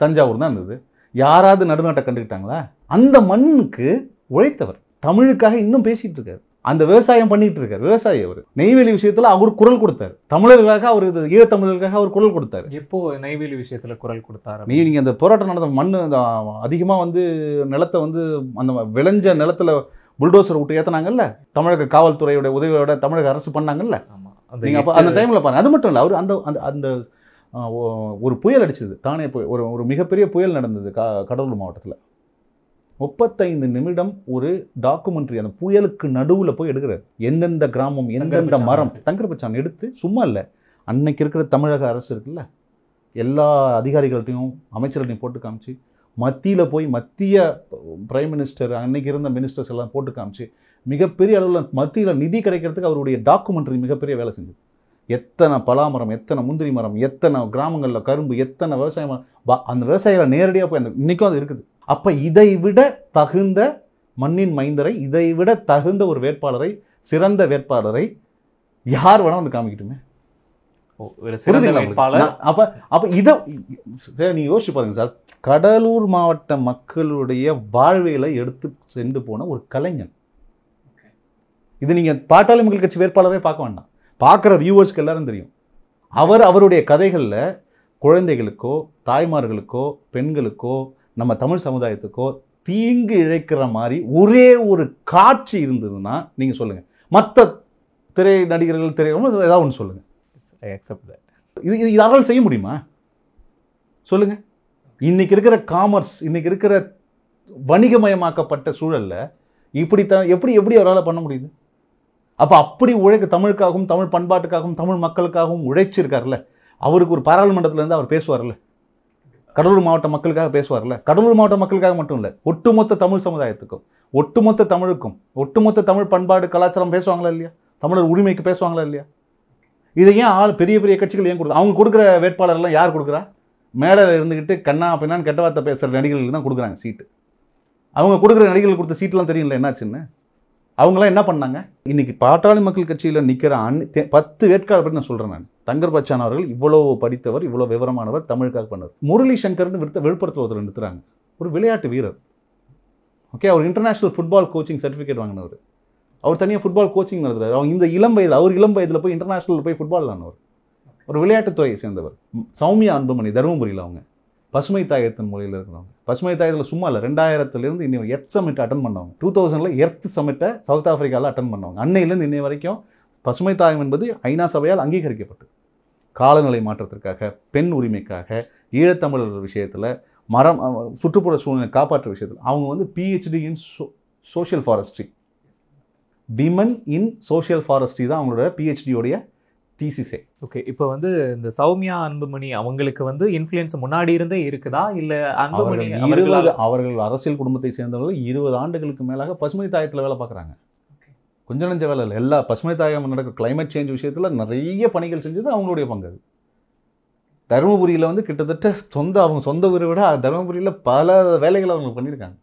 தஞ்சாவூர் தான் இருந்தது. யாராவது நடுநாட்டை கண்டுக்கிட்டாங்களா? அந்த மண்ணுக்கு உழைத்தவர், தமிழுக்காக இன்னும் பேசிகிட்டு இருக்காரு, அந்த விவசாயம் பண்ணிட்டு இருக்காரு. விவசாயி அவர். நெய்வேலி விஷயத்தில் அவர் குரல் கொடுத்தார். தமிழர்களுக்காக அவர், ஈழத்தமிழர்களுக்காக அவர் குரல் கொடுத்தார். எப்போ நெய்வேலி விஷயத்தில் குரல் கொடுத்தாரு? நீங்கள் அந்த போராட்டம் நடந்த மண் அதிகமாக வந்து நிலத்தை வந்து அந்த விளைஞ்ச நிலத்தில் புல்டோசர் விட்டு ஏற்றினாங்கல்ல, தமிழக காவல்துறையோட உதவியோட தமிழக அரசு பண்ணாங்கல்ல. நீங்கள் அப்போ அந்த டைமில் பாருங்கள். அது மட்டும் இல்லை, அவர் அந்த அந்த ஒரு புயல் அடிச்சது, தானே ஒரு மிகப்பெரிய புயல் நடந்தது கடலூர் மாவட்டத்தில். 35 நிமிடம் ஒரு டாக்குமெண்ட்ரி அந்த புயலுக்கு நடுவில் போய் எடுக்கிறார். எந்தெந்த கிராமம், எந்தெந்த மரம். தங்கர் பச்சான் எடுத்து சும்மா இல்லை, அன்னைக்கு இருக்கிற தமிழக அரசு இருக்குல்ல, எல்லா அதிகாரிகள்ட்டையும் அமைச்சர்களையும் போட்டு காமிச்சு, மத்தியில் போய் மத்திய பிரைம் மினிஸ்டர், அன்னைக்கு இருந்த மினிஸ்டர்ஸ் எல்லாம் போட்டு காமிச்சு, மிகப்பெரிய அளவில் மத்தியில் நிதி கிடைக்கிறதுக்கு அவருடைய டாக்குமெண்ட்ரி மிகப்பெரிய வேலை செஞ்சது. எத்தனை பலாமரம், எத்தனை முந்திரி மரம், எத்தனை கிராமங்களில் கரும்பு, எத்தனை விவசாயம், அந்த விவசாயிகளை நேரடியாக போய் இன்றைக்கும் அது இருக்குது. அப்போ இதை விட தகுந்த மண்ணின் மைந்தரை, இதை விட தகுந்த ஒரு வேட்பாளரை, சிறந்த வேட்பாளரை யார் வேணா வந்து காமிக்கிட்டுமே. அப்போ அப்போ இதை நீங்கள் யோசிச்சு பாருங்க சார். கடலூர் மாவட்ட மக்களுடைய வாழ்வியலை எடுத்து சென்று போன ஒரு கலைஞன். இது நீங்கள் பாட்டாளி மக்கள் கட்சி வேட்பாளரே பார்க்க வேண்டாம், பார்க்குற வியூவர்ஸ்க்கு எல்லாரும் தெரியும். அவருடைய கதைகளில் குழந்தைகளுக்கோ, தாய்மார்களுக்கோ, பெண்களுக்கோ, நம்ம தமிழ் சமுதாயத்துக்கோ தீங்கு இழைக்கிற மாதிரி ஒரே ஒரு காட்சி இருந்ததுன்னா நீங்கள் சொல்லுங்கள். மற்ற திரை நடிகர்கள், ஏதாவது ஒன்று சொல்லுங்கள். இது யாராலும் செய்ய முடியுமா? சொல்லுங்கள். இன்னைக்கு இருக்கிற காமர்ஸ், இன்னைக்கு இருக்கிற வணிகமயமாக்கப்பட்ட சூழலில் எப்படி அவரால் பண்ண முடியுது? அப்போ அப்படி தமிழுக்காகவும் தமிழ் பண்பாட்டுக்காகவும் தமிழ் மக்களுக்காகவும் உழைச்சிருக்காருல்ல, அவருக்கு ஒரு பாராளுமன்றத்தில் இருந்து அவர் பேசுவார்ல. கடலூர் மாவட்ட மக்களுக்காக பேசுவார்ல, கடலூர் மாவட்ட மக்களுக்காக மட்டும் இல்லை, ஒட்டுமொத்த தமிழ் சமுதாயத்துக்கும், ஒட்டுமொத்த தமிழுக்கும், ஒட்டுமொத்த தமிழ் பண்பாடு கலாச்சாரம் பேசுவாங்களா இல்லையா? தமிழர் உரிமைக்கு பேசுவாங்களா இல்லையா? இதை ஏன் பெரிய பெரிய கட்சிகள் ஏன் கொடுக்குறாங்க? அவங்க கொடுக்குற வேட்பாளர்லாம் யார் கொடுக்குறா? மேடையில் இருந்துக்கிட்டு கண்ணா பின்னான்னு கெட்ட வார்த்தை பேசுகிற நடிகர்களுக்கு தான் கொடுக்குறாங்க சீட்டு. அவங்க கொடுக்குற நடிகர்கள் கொடுத்த சீட்டெலாம் தெரியல என்னாச்சுன்னு. அவங்களாம் என்ன பண்ணாங்க? இன்னைக்கு பாட்டாளி மக்கள் கட்சியில் நிற்கிற 10 வேட்பாளர் பற்றி நான் சொல்கிறேன். நான் தங்கர் பச்சான் அவர்கள் இவ்வளோ படித்தவர், இவ்வளோ விவரமானவர், தமிழுக்காக பண்ணவர். முரளி சங்கர்னு விழுப்புரத்தில் ஒருத்தர் நிறுத்துறாங்க, ஒரு விளையாட்டு வீரர். ஓகே, அவர் இன்டர்நேஷனல் ஃபுட்பால் கோச்சிங் சர்டிஃபிகேட் வாங்கினவர். அவர் தனியாக ஃபுட்பால் கோச்சிங் நடத்துறாரு. அவங்க இந்த இளம் வயதில், அவர் இளம் வயதில் போய் இன்டர்நேஷனல் போய் ஃபுட்பால் ஆனவர், ஒரு விளையாட்டுத்துறையை சேர்ந்தவர். சௌமியா அன்புமணி தருமபுரியில் அவங்க பசுமை தாயத்தின் மொழியில் இருக்கிறவங்க. பசுமை தாயத்தில் சும்மா இல்லை, 2000 இன்னும் எர்த் சமிட் அட்டன் பண்ணவங்க. 2000 எர்த் சமிட்டை சவுத் ஆஃப்ரிக்காவில் அட்டன் பண்ணவங்க. அன்னையிலேருந்து இன்னை வரைக்கும் பசுமை தாயம் என்பது ஐநா சபையால் அங்கீகரிக்கப்பட்டு காலநிலை மாற்றத்திற்காக, பெண் உரிமைக்காக, ஈழத்தமிழர் விஷயத்தில், மரம் சுற்றுப்புற சூழ்நிலை காப்பாற்ற விஷயத்தில் அவங்க வந்து PhD in social forestry, women in social forestry தான் அவங்களோட PhD தீசிஸே. ஓகே, இப்போ வந்து இந்த சௌமியா அன்புமணி அவங்களுக்கு வந்து இன்ஃப்ளூயன்ஸ் முன்னாடி இருந்தே இருக்குதா, இல்லை அன்புமணி அவர்கள் அரசியல் குடும்பத்தை சேர்ந்தவர்கள் 20 ஆண்டுகளுக்கு மேலாக பசுமை தாயத்தில் வேலை பார்க்குறாங்க. கொஞ்சம் நெஞ்ச வேலை இல்லை, எல்லா பசுமை தாயம் நடக்கிற கிளைமேட் சேஞ்ச் விஷயத்தில் நிறைய பணிகள் செஞ்சது அவங்களுடைய பங்கு. அது தருமபுரியில் வந்து கிட்டத்தட்ட அவங்க சொந்த ஊரை விட தருமபுரியில் பல வேலைகளை அவங்க பண்ணியிருக்காங்க.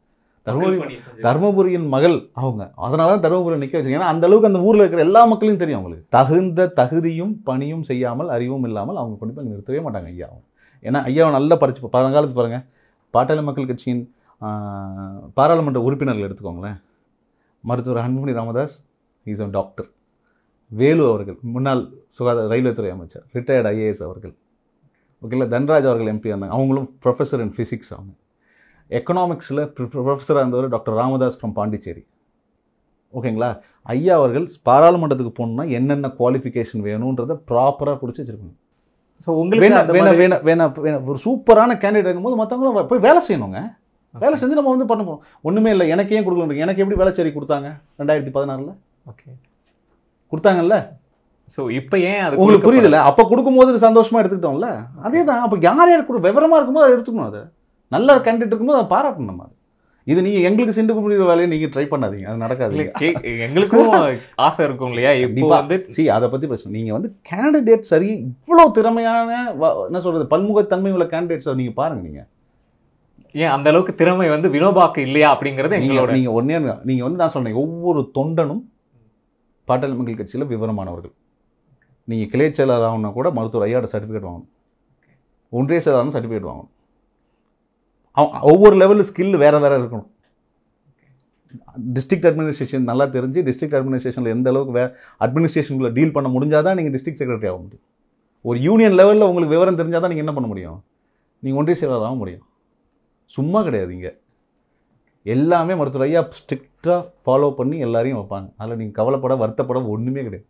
தர்மபுரியின் மகள் அவங்க, அதனால தான் தர்மபுரியை நிற்க வச்சு. ஏன்னா அந்த அளவுக்கு அந்த ஊரில் இருக்கிற எல்லா மக்களையும் தெரியும் அவங்களுக்கு. தகுந்த தகுதியும் பணியும் செய்யாமல், அறிவும் இல்லாமல் அவங்க கொண்டு போய் நிறுத்தவே மாட்டாங்க ஐயா. ஏன்னா ஐயாவை நல்லா படிச்சு பழங்காலத்து பாருங்க, பாட்டாளி மக்கள் கட்சியின் பாராளுமன்ற உறுப்பினர்கள் எடுத்துக்கோங்களேன். மருத்துவர் Anbumani Ramadoss, is a doctor. Velu அவர்கள் முன்னாள் ரயில்வே துறை அமைச்சர், ரிட்டையர்டு IAS அவர்கள். ஓகேங்களா, தன்ராஜ் அவர்கள் MP இருந்தாங்க, அவங்களும் ப்ரொஃபஸர் இன் ஃபிசிக்ஸ். அவங்க எக்கனாமிக்ஸில் ப்ரொஃபஸராக இருந்தவர் டாக்டர் ராமதாஸ் ஃப்ரம் பாண்டிச்சேரி. ஓகேங்களா, ஐயா அவர்கள் பாராளுமன்றத்துக்கு போகணுன்னா என்னென்ன குவாலிஃபிகேஷன் வேணுன்றதை ப்ராப்பராக பிடிச்சி வச்சுருக்கணும். ஸோ உங்களுக்கு வேணா ஒரு சூப்பரான கேண்டிடேட் இருக்கும்போது மற்றவங்களும் போய் வேலை செய்யணுங்க. வேலை செஞ்சு நம்ம வந்து பண்ண போகிறோம். ஒன்றுமே இல்லை, எனக்கு ஏன் கொடுக்கணும்? எனக்கு எப்படி வேலைச்சேரி கொடுத்தாங்க 2016? ஓகே, கொடுத்தாங்கல்ல. ஸோ இப்போ ஏன் அது உங்களுக்கு புரியுதுல்ல? அப்போ கொடுக்கும்போது சந்தோஷமாக எடுத்துக்கிட்டோம்ல, அதே தான். அப்போ யார் யார் விவரமாக இருக்கும்போது அதை எடுத்துக்கணும். அதை நல்ல கேண்டிடேட் இருக்கும்போது அதை பாராட்டணும். நம்ம இது நீங்கள் எங்களுக்கு சிண்டு முடிகிற வேலையை நீங்கள் ட்ரை பண்ணாதீங்க, அது நடக்காது. எங்களுக்கும் ஆசை இருக்கும் இல்லையா? இப்போ வந்து அதை பற்றி பிரச்சனை. நீங்கள் வந்து கேண்டிடேட் சரி, இவ்வளோ திறமையான என்ன சொல்கிறது பன்முகத்தன்மை உள்ள கேண்டிடேட்ஸை நீங்கள் பாருங்கள். நீங்கள் ஏன் அந்த அளவுக்கு திறமை வந்து வினோபாக்கு இல்லையா அப்படிங்கிறது எங்களோட. நீங்கள் ஒன்றே நீங்கள் வந்து நான் சொன்னேன், ஒவ்வொரு தொண்டனும் பாட்டாளி மக்கள் கட்சியில் விவரமானவர்கள். நீங்கள் கிளை செயலாளர் ஆகணும்னா கூட மருத்துவர் ஐயாவோட சர்டிஃபிகேட் வாங்கணும், ஒன்றிய செயலாளர்னு சர்டிஃபிகேட் வாங்கணும். ஒவ்வொரு லெவலில் ஸ்கில் வேறு வேறு இருக்கணும். டிஸ்ட்ரிக்ட் அட்மினிஸ்ட்ரேஷன் நல்லா தெரிஞ்சு, டிஸ்ட்ரிக்ட் அட்மினிஸ்ட்ரேஷனில் எந்த அளவுக்கு அட்மினிஸ்ட்ரேஷனுக்குள்ள டீல் பண்ண முடிஞ்சால் தான் நீங்கள் டிஸ்ட்ரிக்ட் செக்ரட்டரி ஆக முடியும். ஒரு யூனியன் லெவலில் உங்களுக்கு விவரம் தெரிஞ்சால் தான் நீங்கள் என்ன பண்ண முடியும்? நீங்கள் ஒன்றிய செயலாளர் ஆக முடியும். சும்மா கிடையாது. இங்கே எல்லாமே மருத்துவர் ஐயா ஸ்ட்ரிக்டாக ஃபாலோ பண்ணி எல்லாரையும் வைப்பாங்க. அதில் நீங்கள் கவலைப்பட வருத்தப்பட ஒன்றுமே கிடையாது.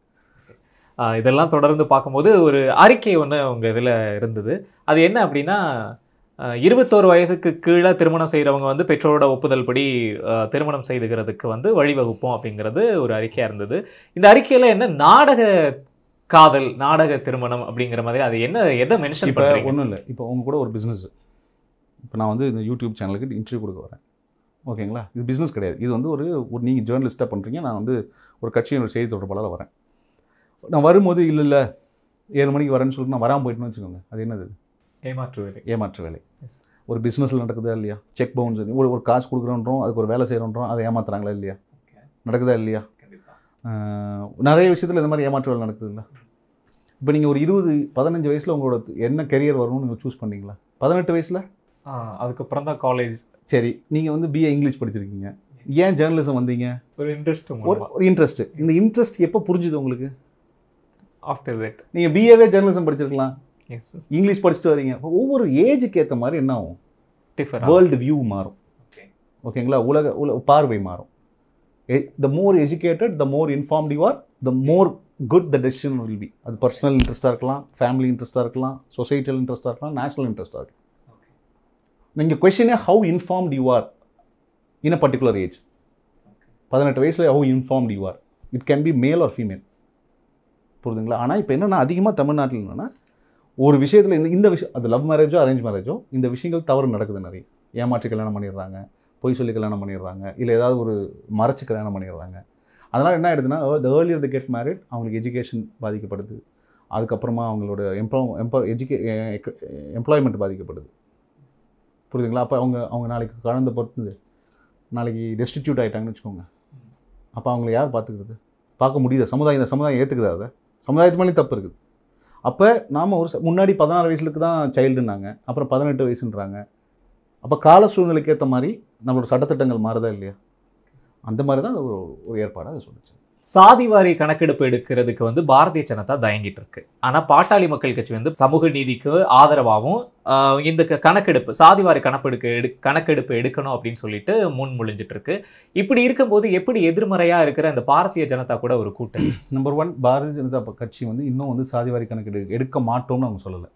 இதெல்லாம் தொடர்ந்து பார்க்கும்போது ஒரு அறிக்கை ஒன்று உங்கள் இதில் இருந்தது. அது என்ன அப்படின்னா, 21 வயதுக்கு கீழே திருமணம் செய்கிறவங்க வந்து பெற்றோரோட ஒப்புதல் படி திருமணம் செய்துக்கிறதுக்கு வந்து வழிவகுப்போம் அப்படிங்கிறது ஒரு அறிக்கையாக இருந்தது. இந்த அறிக்கையில் என்ன நாடக காதல், நாடக திருமணம் அப்படிங்கிற மாதிரி அது என்ன, எதை மென்ஷன் பண்ணுறீங்க? ஒன்றும் இல்லை. இப்போ உங்க கூட ஒரு பிஸ்னஸ், இப்போ நான் வந்து இந்த யூடியூப் சேனலுக்கு இன்டர்வியூ கொடுக்க வரேன். ஓகேங்களா, இது பிஸ்னஸ் கிடையாது. இது வந்து ஒரு நீங்கள் ஜேர்னலிஸ்ட்டாக பண்ணுறீங்க, நான் வந்து ஒரு கட்சியோட செய்தி தொடர்பாளர் வரேன். நான் வரும்போது இல்லை 7 மணிக்கு வரேன்னு சொல்லிட்டு நான் வராமல் போயிட்டுன்னு வச்சுக்கோங்க, அது என்னது? ஏமாற்று வேலை. ஒரு பிஸ்னஸில் நடக்குதா இல்லையா? செக் பவுன்ஸ், ஒரு காசு கொடுக்குறோன்றோம், அதுக்கு ஒரு வேலை செய்கிறோன்றோம், அதை ஏமாத்துறாங்களா இல்லையா? நடக்குதா இல்லையா? நிறைய விஷயத்தில் இந்த மாதிரி ஏமாற்று வேலை நடக்குது இல்லை? இப்போ நீங்கள் ஒரு 20-15 வயசில் உங்களோட என்ன கெரியர் வரணும்னு நீங்கள் சூஸ் பண்ணீங்களா? 18 வயசில் அதுக்கப்புறம் தான் காலேஜ். சரி, நீங்கள் வந்து BA இங்கிலீஷ் படிச்சிருக்கீங்க, ஏன் ஜேர்னலிசம் வந்தீங்க? ஒரு இன்ட்ரெஸ்ட். இந்த இன்ட்ரெஸ்ட் எப்போ புரிஞ்சுது உங்களுக்கு? ஆஃப்டர் தட் நீங்கள் BAவே ஜேர்னலிசம் படிச்சிருக்கலாம், இங்கிலீஷ் படிச்சுட்டு வரீங்க. ஒவ்வொரு ஏஜுக்கு ஏற்ற மாதிரி என்ன ஆகும்? வேர்ல்டு வியூ மாறும். ஓகேங்களா, உலக பார்வை மாறும். The more educated, the more informed you are, the more good the decision will be. அது பர்சனல் இன்ட்ரெஸ்ட்டாக இருக்கலாம், ஃபேமிலி இன்ட்ரெஸ்ட்டாக இருக்கலாம், சொசைட்டல் இன்ட்ரெஸ்ட்டாக இருக்கலாம், நேஷனல் இன்ட்ரெஸ்ட்டாக இருக்கலாம். நீங்கள் கொஸ்டினே how informed you are in a particular age. 18 வயசில் how informed you are. It can be male or female. புரியுதுங்களா? ஆனால் இப்போ என்னென்னா அதிகமாக தமிழ்நாட்டில் என்னென்னா ஒரு விஷயத்தில் இந்த விஷயம் அது லவ் மேரேஜோ அரேஞ்ச் மேரேஜோ இந்த விஷயங்கள் தவறு நடக்குது நிறைய. ஏமாற்றி கல்யாணம் பண்ணிடுறாங்க, பொய் சொல்லி கல்யாணம் பண்ணிடுறாங்க, இல்லை ஏதாவது ஒரு மறைச்சு கல்யாணம் பண்ணிடுறாங்க. அதனால் என்ன ஆகிடுதுன்னா ஏர்லியர் தி கெட் மேரிட் அவங்களுக்கு எஜுகேஷன் பாதிக்கப்படுது, அதுக்கப்புறமா அவங்களோட எம்ப்ளாய்மெண்ட் பாதிக்கப்படுது. புரியுதுங்களா? அப்போ அவங்க நாளைக்கு குழந்தை பொறுத்தது நாளைக்கு டெஸ்டிடியூட் ஆகிட்டாங்கன்னு வச்சுக்கோங்க. அப்போ அவங்கள யார் பார்த்துக்கிறது? பார்க்க முடியுது. சமுதாயம் ஏற்றுக்குது. அதை சமுதாயத்து மேலேயும் தப்பு இருக்குது. அப்போ நாம் முன்னாடி 16 வயசுக்கு தான் சைல்டுன்னாங்க, அப்புறம் 18 வயசுன்றாங்க. அப்போ கால சூழ்நிலைக்கு ஏற்ற மாதிரி நம்மளோட சட்டத்திட்டங்கள் மாறுதா இல்லையா? அந்த மாதிரி தான் ஒரு ஏற்பாடாக அதை சொல்லிச்சு. சாதிவாரி கணக்கெடுப்பு எடுக்கிறதுக்கு வந்து பாரதிய ஜனதா தயங்கிட்டு இருக்கு. ஆனா பாட்டாளி மக்கள் கட்சி வந்து சமூக நீதிக்கு ஆதரவாகவும் இந்த கணக்கெடுப்பு சாதிவாரி கணக்கெடுப்பு எடுக்கணும் அப்படின்னு சொல்லிட்டு முன்மொழிஞ்சிட்டு இருக்கு. இப்படி இருக்கும்போது எப்படி எதிர்மறையா இருக்கிற இந்த பாரதிய ஜனதா கூட ஒரு கூட்டணி? நம்பர் 1, பாரதிய ஜனதா கட்சி வந்து இன்னும் வந்து சாதிவாரி கணக்கெடுப்பு எடுக்க மாட்டோம்னு அவங்க சொல்லலை.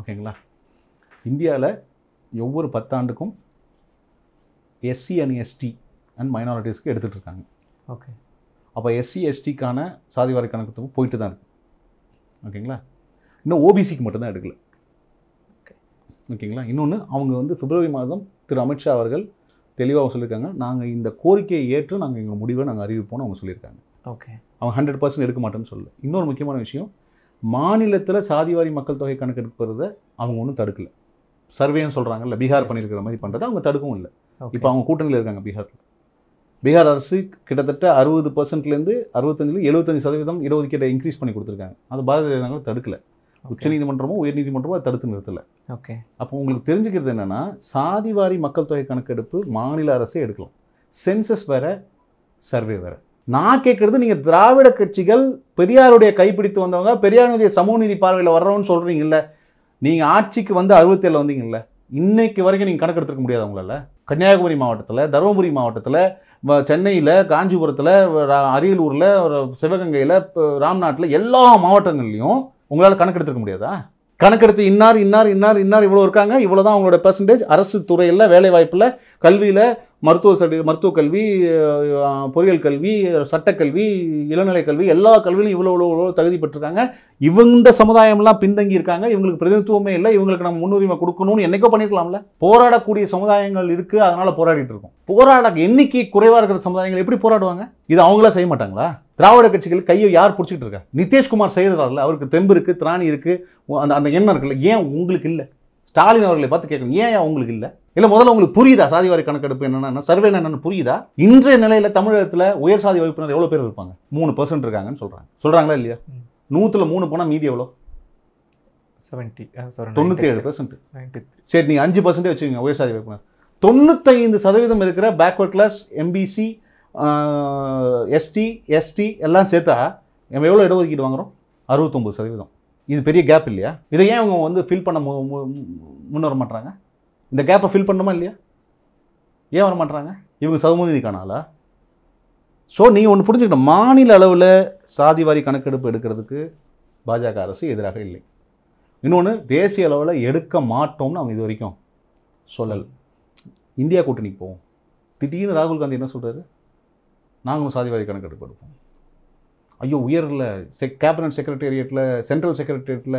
ஓகேங்களா? இந்தியாவில் ஒவ்வொரு 10 ஆண்டுக்கும் எஸ்சி அண்ட் எஸ்டி அண்ட் மைனாரிட்டிஸ்க்கு எடுத்துகிட்டு இருக்காங்க. ஓகே. அப்போ எஸ்சி எஸ்டிக்கான சாதிவாரி கணக்கு போயிட்டு தான் இருக்குது. ஓகேங்களா? இன்னும் ஓபிசிக்கு மட்டும்தான் எடுக்கல. ஓகேங்களா? இன்னொன்று அவங்க வந்து பிப்ரவரி மாதம் திரு அமித்ஷா அவர்கள் தெளிவாக சொல்லியிருக்காங்க, நாங்கள் இந்த கோரிக்கையை ஏற்று நாங்கள் எங்கள் முடிவை நாங்கள் அறிவிப்போம்னு அவங்க சொல்லியிருக்காங்க. ஓகே. அவங்க 100% எடுக்க மாட்டேன்னு சொல்லல. இன்னொரு முக்கியமான விஷயம், மாநிலத்தில் சாதிவாரி மக்கள் தொகை கணக்கெடுக்கிறத அவங்க ஒன்றும் தடுக்கலை. சர்வேன்னு சொல்கிறாங்கல்ல, பீகார் பண்ணியிருக்கிற மாதிரி பண்ணுறதை அவங்க தடுக்கவும் இல்லை. இப்போ அவங்க கூட்டணியில் இருக்காங்க பீகாரில். பீகார் அரசு கிட்டத்தட்ட 60%லேருந்து 65 75% இடஒதுக்கீட்டை இன்க்ரீஸ் பண்ணி கொடுத்துருக்காங்க. அது பாரதிய ஜனதா தடுக்கலை. உச்சநீதிமன்றமோ உயர்நீதிமன்றமோ அதை தடுத்து நிறுத்தலை. ஓகே. அப்போ உங்களுக்கு தெரிஞ்சுக்கிறது என்னென்னா, சாதிவாரி மக்கள் தொகை கணக்கெடுப்பு மாநில அரசே எடுக்கலாம். சென்சஸ் வேற, சர்வே வேற. நான் கேட்குறது, நீங்கள் திராவிட கட்சிகள் பெரியாருடைய கைப்பிடித்து வந்தவங்க, பெரியாருடைய சமூக நீதி பார்வையில் வர்றோன்னு சொல்கிறீங்கல்ல, நீங்கள் ஆட்சிக்கு வந்து 67 வந்தீங்கல்ல, இன்னைக்கு வரைக்கும் நீங்கள் கணக்கெடுத்துக்க முடியாது அவங்களால. கன்னியாகுமரி மாவட்டத்தில், தருமபுரி மாவட்டத்தில், சென்னையில், காஞ்சிபுரத்தில், அரியலூரில், சிவகங்கையில், ராம்நாட்டில், எல்லா மாவட்டங்கள்லையும் உங்களால் கணக்கெடுத்துக்க முடியாதா? கணக்கெடுத்து இன்னார் இவ்வளோ இருக்காங்க, இவ்வளோ தான் அவங்களோட பெர்சன்டேஜ், அரசு துறையில், வேலை வாய்ப்பில், கல்வியில், மருத்துவ கல்வி, பொறியியல் கல்வி, சட்டக்கல்வி, இளநிலை கல்வி, எல்லா கல்வியிலும் இவ்வளோ தகுதி பெற்றிருக்காங்க. இவங்க சமுதாயம்லாம் பின்தங்கி இருக்காங்க, இவங்களுக்கு பிரதிநிதித்துவமே இல்லை, இவங்களுக்கு நம்ம முன்னுரிமை கொடுக்கணும்னு என்னைக்கோ பண்ணியிருக்கலாம்ல. போராடக்கூடிய சமுதாயங்கள் இருக்கு, அதனால போராடிட்டு இருக்கோம். போராட எண்ணிக்கை குறைவா இருக்கிற சமுதாயங்கள் எப்படி போராடுவாங்க? இது அவங்களா செய்ய மாட்டாங்களா? திராவிட கட்சிகள் கையை யார் பிடிச்சிட்டு இருக்கா? நிதிஷ்குமார் செய்யறாருல, அவருக்கு தெம்பு இருக்கு, திராணி இருக்கு, அந்த எண்ணம் இருக்குல்ல, ஏன் உங்களுக்கு இல்லை? ஸ்டாலின் அவர்களை பார்த்து கேட்கணும், ஏன் உங்களுக்கு இல்லை? இல்லை முதல்ல உங்களுக்கு புரியுதா சாதிவாரி கணக்கெடுப்பு என்னன்னா, சர்வே என்னன்னு புரியுதா? இன்றைய நிலையில தமிழகத்தில் உயர் சாதி வகுப்பினர் எவ்வளோ பேர் இருப்பாங்க? 3% இருக்காங்கன்னு சொல்றாங்களா இல்லையா? 100ல் 3 போனால் மீதி எவ்வளோ? 97%. சரி, நீங்கள் 5% வச்சுக்கோங்க உயர் சாதி வகுப்பினர். 95% இருக்கிற பேக்வர்ட் கிளாஸ், எம்பிசி, எஸ்டி எல்லாம் சேர்த்தா நம்ம எவ்வளோ இடஒதுக்கீடு வாங்குறோம்? 69%. இது பெரிய கேப் இல்லையா? இதை ஏன் அவங்க வந்து ஃபில் பண்ண முன் வர மாட்டாங்க? இந்த கேப்பை ஃபில் பண்ணணுமா இல்லையா? ஏன் வர மாட்டாங்க? இவங்க சமூகநீதிக்கானாலா? ஸோ நீங்கள் ஒன்று புரிஞ்சுக்கணும், மாநில அளவில் சாதிவாரி கணக்கெடுப்பு எடுக்கிறதுக்கு பாஜக அரசு எதிராக இல்லை. இன்னொன்று, தேசிய அளவில் எடுக்க மாட்டோம்னு அவங்க இது வரைக்கும் சொல்லலை. இந்தியா கூட்டணிக்கு போவோம். திடீர்னு ராகுல் காந்தி என்ன சொல்கிறாரு? நாங்களும் சாதிவாரி கணக்கெடுப்பு எடுப்போம். ஐயோ, உயரில் கேபினட் செக்ரட்டேரியட்டில், சென்ட்ரல் செக்ரட்டேரியட்டில்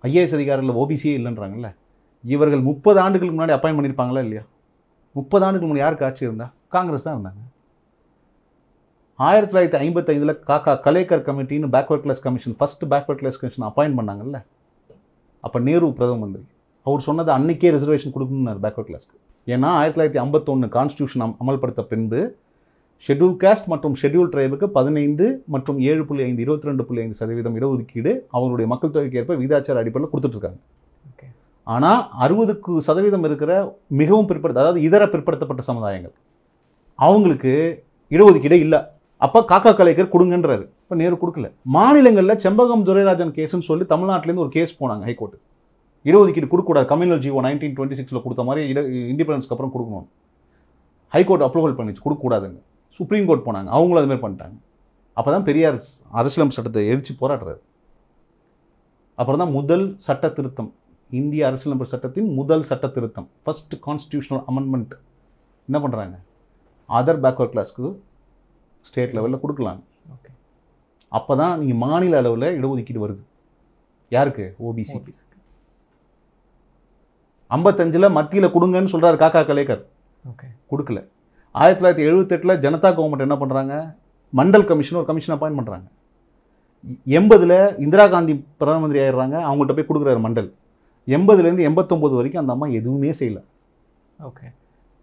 ஐஏஎஸ் அதிகாரியில் ஓபிசியே இல்லைன்றாங்கல்ல. இவர்கள் 30 ஆண்டுகளுக்கு முன்னாடி அப்பாயின் பண்ணியிருப்பாங்களா இல்லையா? 30 ஆண்டுக்கு முன்னாடி யாருக்கு ஆட்சி இருந்தா? காங்கிரஸ் தான் இருந்தாங்க. 1955 கலேக்கர் கமிட்டின்னு backward class commission, first backward class commission appoint பண்ணாங்கல்ல. அப்போ நேரு பிரதம மந்திரி, அவர் சொன்னது அன்னைக்கே ரிசர்வேஷன் கொடுக்கணும்னாரு பேக்வர்ட் கிளாஸ்க்கு. ஏன்னா 1951 கான்ஸ்டியூஷன் அமல்படுத்த பின்பு ஷெட்யூல் காஸ்ட் மற்றும் ஷெட்யூல் ட்ரைபுக்கு 15 மற்றும் 7.5 22.5% இடஒதுக்கீடு அவங்களுடைய மக்கள் தொகைக்கு ஏற்ப விகிதாச்சார அடிப்படையில் கொடுத்துட்ருக்காங்க. ஆனால் 60% இருக்கிற மிகவும் அதாவது இதர பிற்படுத்தப்பட்ட சமுதாயங்கள், அவங்களுக்கு இடஒதுக்கீடே இல்லை. அப்போ கலைக்கர் கொடுங்கன்றாரு. இப்போ நேரு கொடுக்கல. மாநிலங்களில் செம்பகம் துரைராஜன் கேஸ்ன்னு சொல்லி தமிழ்நாட்டிலேருந்து ஒரு கேஸ் போனாங்க ஹைகோர்ட்டு. இடஒதுக்கீடு கொடுக்கக்கூடாது, கம்யூனல் ஜிஓ 1926 கொடுத்த மாதிரி இண்டிபெண்டன்ஸ்க்கு அப்புறம் கொடுக்கணும். ஹைகோர்ட் அப்ரூவல் பண்ணிச்சு, கொடுக்கக்கூடாதுங்க. சுப்ரீம் கோர்ட் போனாங்க, அவங்களும் அதுமாதிரி பண்ணிட்டாங்க. அப்போ தான் பெரியார் அரசியலமைப்பு சட்டத்தை எரிச்சு போராடுறாரு. அப்புறம் தான் முதல் சட்ட திருத்தம், இந்திய அரசியலமைப்பு சட்டத்தின் முதல் சட்ட திருத்தம், ஃபர்ஸ்ட் கான்ஸ்டியூஷனல் அமெண்ட்மெண்ட் என்ன பண்ணுறாங்க? அதர் பேக்வர்ட் கிளாஸ்க்கு ஸ்டேட் லெவலில் கொடுக்கலாம். அப்போ தான் நீங்கள் மாநில அளவில் இடஒதுக்கீடு வருது. யாருக்கு? ஓபிசி. 55ல் மத்தியில் கொடுங்கன்னு சொல்றாரு காக்கா கலேக்கர், கொடுக்கல. 1978ல் ஜனதா கவர்மெண்ட் என்ன பண்றாங்க, மண்டல் கமிஷன் ஒரு கமிஷன் அப்பாயின்ட் பண்றாங்க. 80ல் இந்திரா காந்தி பிரதம மந்திரி ஆயிடுறாங்க, அவங்கள்ட்ட போய் கொடுக்குறாரு மண்டல். 80லேருந்து 89 வரைக்கும் அந்த அம்மா எதுவுமே செய்யல. ஓகே.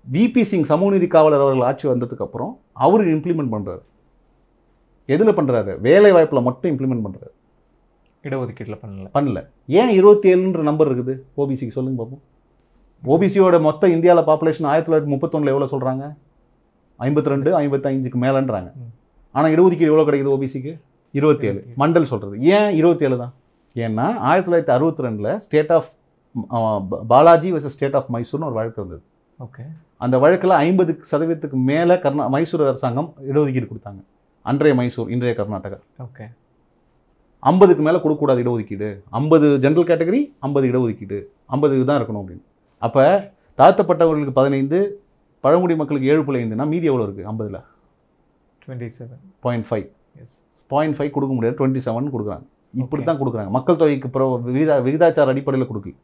விபி சிங் சமூக நீதி காவலர் அவர்கள் ஆட்சி வந்ததுக்கு அப்புறம் அவரு இம்ப்ளிமெண்ட் பண்றாரு. எதுல பண்றாரு? வேலை வாய்ப்புல மட்டும் இம்ப்ளிமெண்ட் பண்றாரு, இடஒதுக்கீட்டில் பண்ணல. ஏன் 27ன்ற நம்பர் இருக்குது ஓபிசிக்கு? சொல்லுங்க பார்ப்போம். ஓபிசியோட மொத்த இந்தியாவில் பாப்புலேஷன் 1931 எவ்வளோ சொல்கிறாங்க? 52, 55க்கு மேலன்றாங்க. ஆனால் இடஒதுக்கீடு எவ்வளோ கிடைக்குது ஓபிசிக்கு? 27. மண்டல் சொல்கிறது ஏன் 27 தான்? ஏன்னா 1962ல் state of Balaji versus state of மைசூர்னு ஒரு வழக்கு இருந்தது. ஓகே. அந்த வழக்கில் 50% மேலே மைசூர் அரசாங்கம் இடஒதுக்கீடு கொடுத்தாங்க. அன்றைய மைசூர், இன்றைய கர்நாடகா. ஓகே. 50க்கு மேலே கொடுக்கக்கூடாது இடஒதுக்கீடு. 50 ஜென்ரல் கேட்டகரி, 50 இடஒதுக்கீடு, 50 தான் இருக்கணும் அப்படின்னு. அப்போ தாழ்த்தப்பட்டவர்களுக்கு 15, பழங்குடி மக்களுக்கு 7.5னா மீதி எவ்வளோ இருக்குது? 50ல் 27.5. 0.5 கொடுக்க முடியாது, 27 கொடுக்குறாங்க. இப்படி தான் கொடுக்குறாங்க. மக்கள் தொகைக்கு விகிதாச்சார அடிப்படையில் கொடுக்கல.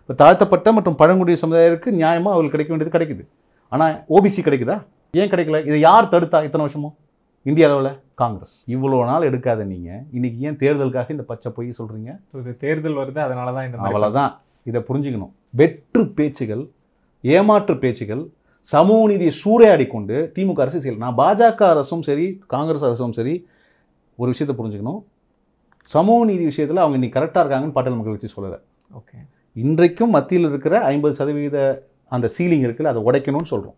இப்போ தாழ்த்தப்பட்ட மற்றும் பழங்குடி சமுதாயருக்கு நியாயமாக அவங்களுக்கு கிடைக்க வேண்டியது கிடைக்குது. ஆனால் ஓபிசி கிடைக்குதா? ஏன் கிடைக்கல? இதை யார் தடுத்தா இத்தனை வருஷமும்? இந்திய அளவில் காங்கிரஸ். இவ்வளோ நாள் எடுக்காத நீங்கள் இன்னைக்கு ஏன் தேர்தலுக்காக இந்த பச்சை பொய் சொல்கிறீங்க? இது தேர்தல் வருது, அதனால தான் இந்த அவ்வளோதான். இதை புரிஞ்சுக்கணும். வெற்று பேச்சுகள், ஏமாற்று பேச்சுகள், சமூக நீதியை சூறையாடி கொண்டு திமுக அரசு செய்யல. நான் பாஜக அரசும் சரி காங்கிரஸ் அரசும் சரி ஒரு விஷயத்தை புரிஞ்சுக்கணும். சமூக நீதி விஷயத்தில் அவங்க இன்னைக்கு கரெக்டாக இருக்காங்கன்னு பாட்டாளி மக்கள் கட்சி சொல்லலை. ஓகே. இன்றைக்கும் மத்தியில் இருக்கிற 50% அந்த சீலிங் இருக்குல்ல, அதை உடைக்கணும்னு சொல்கிறோம்.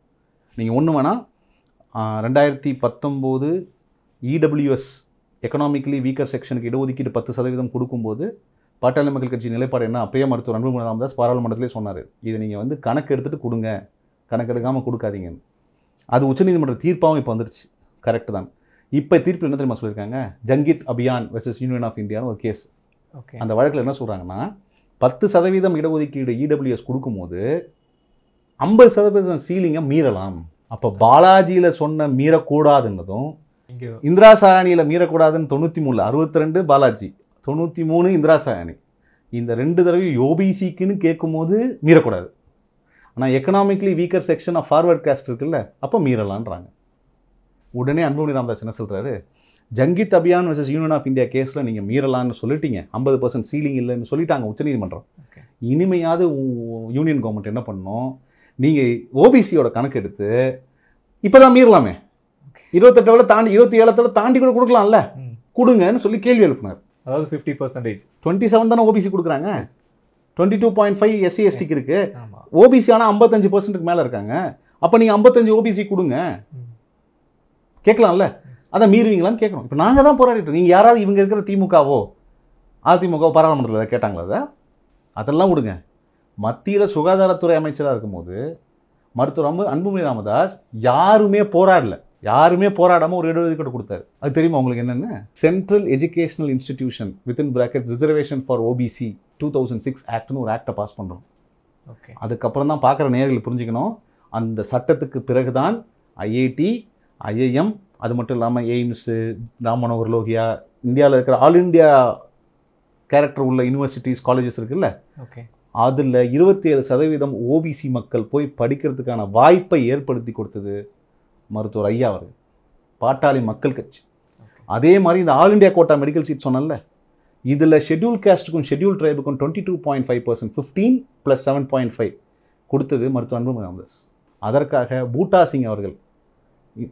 நீங்கள் ஒன்று வேணால் 2019 இடபிள்யூஎஸ் எக்கனாமிக்கலி வீக்கர் செக்ஷனுக்கு இடஒதுக்கீடு 10% கொடுக்கும்போது பாட்டாளி மக்கள் கட்சி நிலைப்பாடு என்ன? அப்பயே மருத்துவர் அன்புமணி ராமதாஸ் பாராளுமன்றத்திலே சொன்னார், இதை நீங்கள் வந்து கணக்கு எடுத்துகிட்டு கொடுங்க, கணக்கு எடுக்காமல் கொடுக்காதீங்கன்னு. அது உச்சநீதிமன்ற தீர்ப்பாகவும் இப்போ வந்துருச்சு. கரெக்டு தான். இப்போ தீர்ப்பு என்ன தெரியுமா சொல்லியிருக்காங்க? ஜங்கித் அபியான் வெர்சஸ் யூனியன் ஆஃப் இந்தியான்னு ஒரு கேஸ். ஓகே. அந்த வழக்கில் என்ன சொல்கிறாங்கன்னா, 10% இடஒதுக்கீடு இடபிள்யூஎஸ் கொடுக்கும்போது 50% சீலிங்கை மீறலாம். அப்போ பாலாஜியில் சொன்ன மீறக்கூடாதுன்னதும், இந்திரா சாயணியில் மீறக்கூடாதுன்னு 93, 62 பாலாஜி, 93 இந்திரா சாயணி, இந்த 2 தடவையும் ஓபிசிக்குன்னு கேட்கும்போது மீறக்கூடாது. ஆனால் economically weaker section of forward caste இருக்குல்ல, அப்போ மீறலான்றாங்க. உடனே அன்புமணி ராமதாஸ் என்ன சொல்கிறாரு? Janhit Abhiyan versus Union of India கேஸில் நீங்கள் மீறலான்னு சொல்லிட்டீங்க, 50% சீலிங் இல்லைன்னு சொல்லிட்டாங்க உச்சநீதிமன்றம். இனிமையாவது யூனியன் கவர்மெண்ட் என்ன பண்ணணும்? நீங்கள் ஓபிசியோட கணக்கு எடுத்து இப்போ தான் மீறலாமே, 28 தாண்டி 27 தாண்டி கூட கொடுக்கலாம்ல, கொடுங்கன்னு சொல்லி கேள்வி எழுப்பினார். அதாவது 50%, 27 தானே ஓபிசி கொடுக்குறாங்க, 22.5 எஸ்சி எஸ்டிக்கு இருக்கு. ஓபிசி ஆனால் 55%க்கு மேலே இருக்காங்க. அப்போ நீங்கள் 55 ஓபிசி கொடுங்க கேட்கலாம்ல, அதை மீறுவீங்களான்னு கேட்கணும். இப்போ நாங்கள் தான் போராடிட்டு, நீங்கள் யாராவது இவங்க இருக்கிற திமுகவோ அதிமுகவோ பாராளுமன்றத்தில் கேட்டாங்களா? அதெல்லாம் விடுங்க. மத்தியில் சுகாதாரத்துறை அமைச்சராக இருக்கும்போது மருத்துவர் அன்புமணி ராமதாஸ் யாருமே போராடாமல் ஒரு இடஒதுக்கீடு கொடுத்தாரு. அது தெரியுமா உங்களுக்கு என்னென்னு? Central educational institution within brackets reservation for OBC 2006 ஆக்ட்னு ஒரு ஆக்டை பாஸ் பண்ணுறோம். ஓகே. அதுக்கப்புறம் தான் பார்க்குற நேயர்கள் புரிஞ்சுக்கணும், அந்த சட்டத்துக்கு பிறகுதான் ஐஐடி, ஐஐஎம், அது மட்டும் இல்லாமல் எய்ம்ஸு, ராம் மனோகர் லோகியா, இந்தியாவில் இருக்கிற ஆல் இண்டியா கேரக்டர் உள்ள யூனிவர்சிட்டிஸ், காலேஜஸ் இருக்குல்ல, ஓகே, அதில் 27% ஓபிசி மக்கள் போய் படிக்கிறதுக்கான வாய்ப்பை ஏற்படுத்தி கொடுத்தது மருத்துவர் ஐயா அவர்கள், பாட்டாளி மக்கள் கட்சி. அதே மாதிரி இந்த all India quota medical seat சொன்னல, இதில் ஷெட்யூல் காஸ்ட்டுக்கும் ஷெட்யூல் ட்ரைபுக்கும் 22.5%, 15 + 7.5 கொடுத்தது மருத்துவர் அன்புமணி ராமதாஸ். அதற்காக பூட்டா சிங் அவர்கள்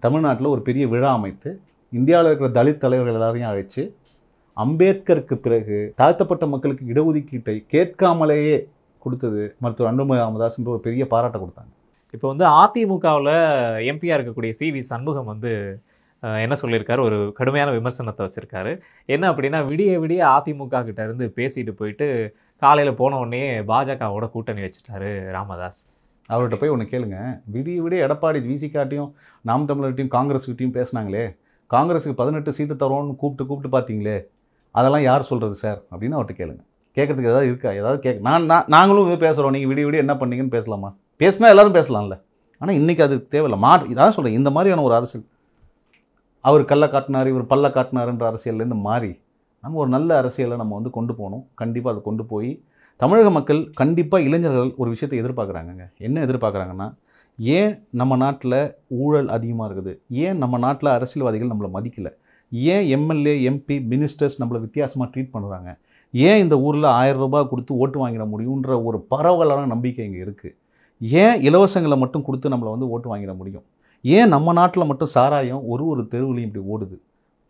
தமிழ்நாட்டில் ஒரு பெரிய விழா அமைத்து இந்தியாவில் இருக்கிற தலித் தலைவர்கள் எல்லாரையும் அழைச்சு அம்பேத்கருக்கு பிறகு தாழ்த்தப்பட்ட மக்களுக்கு இடஒதுக்கீட்டை கேட்காமலேயே கொடுத்தது மருத்துவர் அன்புமணி ராமதாஸ் என்ற ஒரு பெரிய பாராட்டை கொடுத்தாங்க. இப்போ வந்து அதிமுகவில் எம்பியாக இருக்கக்கூடிய சி.வி. சண்முகம் வந்து என்ன சொல்லியிருக்காரு, ஒரு கடுமையான விமர்சனத்தை வச்சுருக்காரு. என்ன அப்படின்னா, விடிய விடிய அதிமுக கிட்ட இருந்து பேசிட்டு போயிட்டு காலையில் போன உடனே பாஜகவோட கூட்டணி வச்சுட்டாரு ராமதாஸ். அவர்கிட்ட போய் ஒன்று கேளுங்க, விடிய விடிய எடப்பாடி விசிகாட்டையும் நாம் தமிழர்கிட்டையும் காங்கிரஸ்கிட்டையும் பேசினாங்களே, காங்கிரஸுக்கு 18 சீட்டு தரோன்னு கூப்பிட்டு பார்த்தீங்களே, அதெல்லாம் யார் சொல்கிறது சார் அப்படின்னு அவர்கிட்ட கேளுங்க. கேட்குறதுக்கு ஏதாவது இருக்கா? ஏதாவது நாங்களும் இது பேசுகிறோம், நீங்கள் விடிய விடிய என்ன பண்ணீங்கன்னு பேசலாமா? பேசினா எல்லாரும் பேசலாம்ல. ஆனால் இன்றைக்கி அது தேவையில்லை. இதான் சொல்கிறேன், இந்த மாதிரியான ஒரு அரசியல், அவர் கல்லை காட்டினார், இவர் பல்ல காட்டினாருன்ற அரசியல்லேருந்து மாறி நம்ம ஒரு நல்ல அரசியலை நம்ம வந்து கொண்டு போகணும். கண்டிப்பாக அதை கொண்டு போய் தமிழக மக்கள் கண்டிப்பாக இளைஞர்கள் ஒரு விஷயத்தை எதிர்பார்க்குறாங்கங்க. என்ன எதிர்பார்க்குறாங்கன்னா, ஏன் நம்ம நாட்டில் ஊழல் அதிகமாக இருக்குது, ஏன் நம்ம நாட்டில் அரசியல்வாதிகள் நம்மளை மதிக்கலை, ஏன் எம்எல்ஏ எம்பி மினிஸ்டர்ஸ் நம்மளை வித்தியாசமாக ட்ரீட் பண்ணுறாங்க, ஏன் இந்த ஊரில் 1000 ரூபாய் கொடுத்து ஓட்டு வாங்கிட முடியுன்ற ஒரு பரவலான நம்பிக்கை இங்கே இருக்குது, ஏன் இலவசங்களை மட்டும் கொடுத்து நம்மளை வந்து ஓட்டு வாங்கிட முடியும், ஏன் நம்ம நாட்டில் மட்டும் சாராயம் ஒரு தெருவுலையும் இப்படி ஓடுது,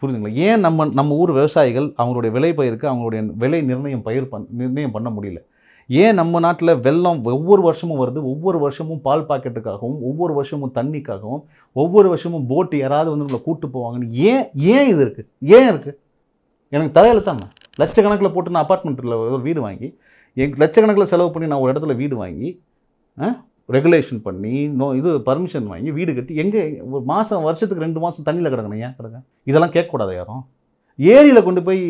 புரியுதுங்களா, ஏன் நம்ம ஊர் விவசாயிகள் அவங்களுடைய விலை பயிருக்கு அவங்களுடைய விலை நிர்ணயம் பண்ண முடியல, ஏன் நம்ம நாட்டில் வெள்ளம் ஒவ்வொரு வருஷமும் வருது, ஒவ்வொரு வருஷமும் பால் பாக்கெட்டுக்காகவும் ஒவ்வொரு வருஷமும் தண்ணிக்காகவும் ஒவ்வொரு வருஷமும் போட்டு யாராவது வந்து நம்மளை கூட்டு போவாங்கன்னு ஏன் இது இருக்குது, ஏன் இருக்குது? எனக்கு தலையெழுத்தாங்க. லட்சக்கணக்கில் போட்டு நான் அப்பார்ட்மெண்ட்டில் ஒரு வீடு வாங்கி லட்சக்கணக்கில் செலவு பண்ணி நான் ஒரு இடத்துல வீடு வாங்கி ரெகுலேஷன் பண்ணி பர்மிஷன் வாங்கி வீடு கட்டி எங்கே ஒரு வருஷத்துக்கு 2 மாதம் தண்ணியில் கிடக்கணும், ஏன் கிடங்க? இதெல்லாம் கேட்கக்கூடாது யாரும். ஏரியில் கொண்டு போய்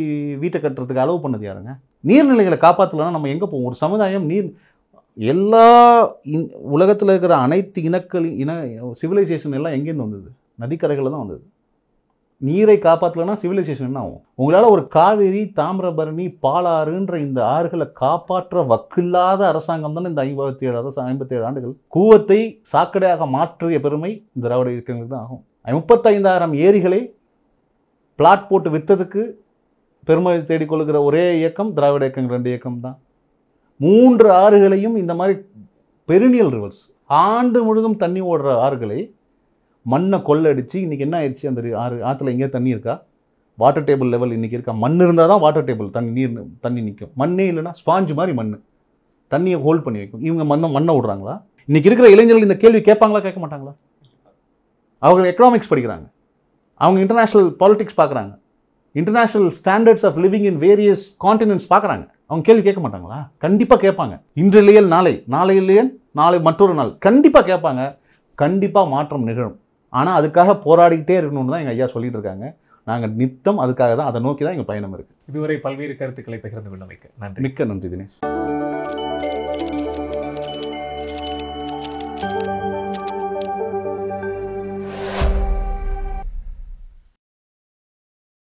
வீட்டை கட்டுறதுக்கு அளவு பண்ணது யாருங்க? நீர்நிலைகளை காப்பாற்றலன்னா நம்ம எங்கே போவோம்? ஒரு சமுதாயம் எல்லா உலகத்தில் இருக்கிற அனைத்து சிவிலைசேஷன் எல்லாம் எங்கேருந்து வந்தது? நதிக்கரைகளில் தான் வந்தது. நீரை காப்பாற்றலன்னா சிவிலைசேஷன் என்ன ஆகும்? உங்களால் ஒரு காவேரி, தாமிரபரணி, பாலாறுன்ற இந்த ஆறுகளை காப்பாற்ற வக்கில்லாத அரசாங்கம் தானே இந்த 57 ஆண்டுகள். கூவத்தை சாக்கடையாக மாற்றிய பெருமை இந்த திராவிட இயக்கங்களுக்கு தான் ஆகும். 35,000 ஏரிகளை பிளாட் போட்டு விற்றதுக்கு பெருமை தேடிக்கொள்கிற ஒரே இயக்கம் திராவிட இயக்கங்கள் 2 இயக்கம் தான். 3 ஆறுகளையும் இந்த மாதிரி பெரினியல் ரிவர்ஸ் ஆண்டு முழுதும் தண்ணி ஓடுற ஆறுகளை மண்ணை கொள்ளடிச்சு இன்றைக்கி என்ன ஆயிடுச்சு? அந்த ஆற்றுல எங்கேயா தண்ணி இருக்கா? வாட்டர் டேபிள் லெவல் இன்றைக்கி இருக்கா? மண் இருந்தால் தான் வாட்டர் டேபிள் தண்ணி நிற்கும். மண்ணே இல்லைன்னா ஸ்பாஞ்சு மாதிரி மண் தண்ணியை ஹோல்ட் பண்ணி வைக்கும். இவங்க மண்ணை விடுறாங்களா? இன்றைக்கி இருக்கிற இளைஞர்கள் இந்த கேள்வி கேட்பாங்களா, கேட்க மாட்டாங்களா? அவங்க எக்கனாமிக்ஸ் படிக்கிறாங்க, அவங்க இன்டர்நேஷ்னல் பாலிடிக்ஸ் பார்க்குறாங்க, international standards of living in various continents பார்க்குறாங்க. அவங்க கேள்வி கேட்க மாட்டாங்களா? கண்டிப்பாக கேட்பாங்க. இன்று இல்லையல் நாளை இல்லையல் நாளை மற்றொரு நாள் கண்டிப்பாக கேட்பாங்க. கண்டிப்பாக மாற்றம் நிகழும். ஆனால் அதுக்காக போராடிக்கிட்டே இருக்கணும்னு தான் எங்கள் ஐயா சொல்லிட்டு இருக்காங்க. நாங்கள் நித்தம் அதுக்காக தான், அதை நோக்கி தான் எங்கள் பயணம் இருக்குது. இதுவரை பல்வேறு கருத்துக்களை பகிர்ந்து கொண்டமைக்கு நன்றி. மிக்க நன்றி தினேஷ்.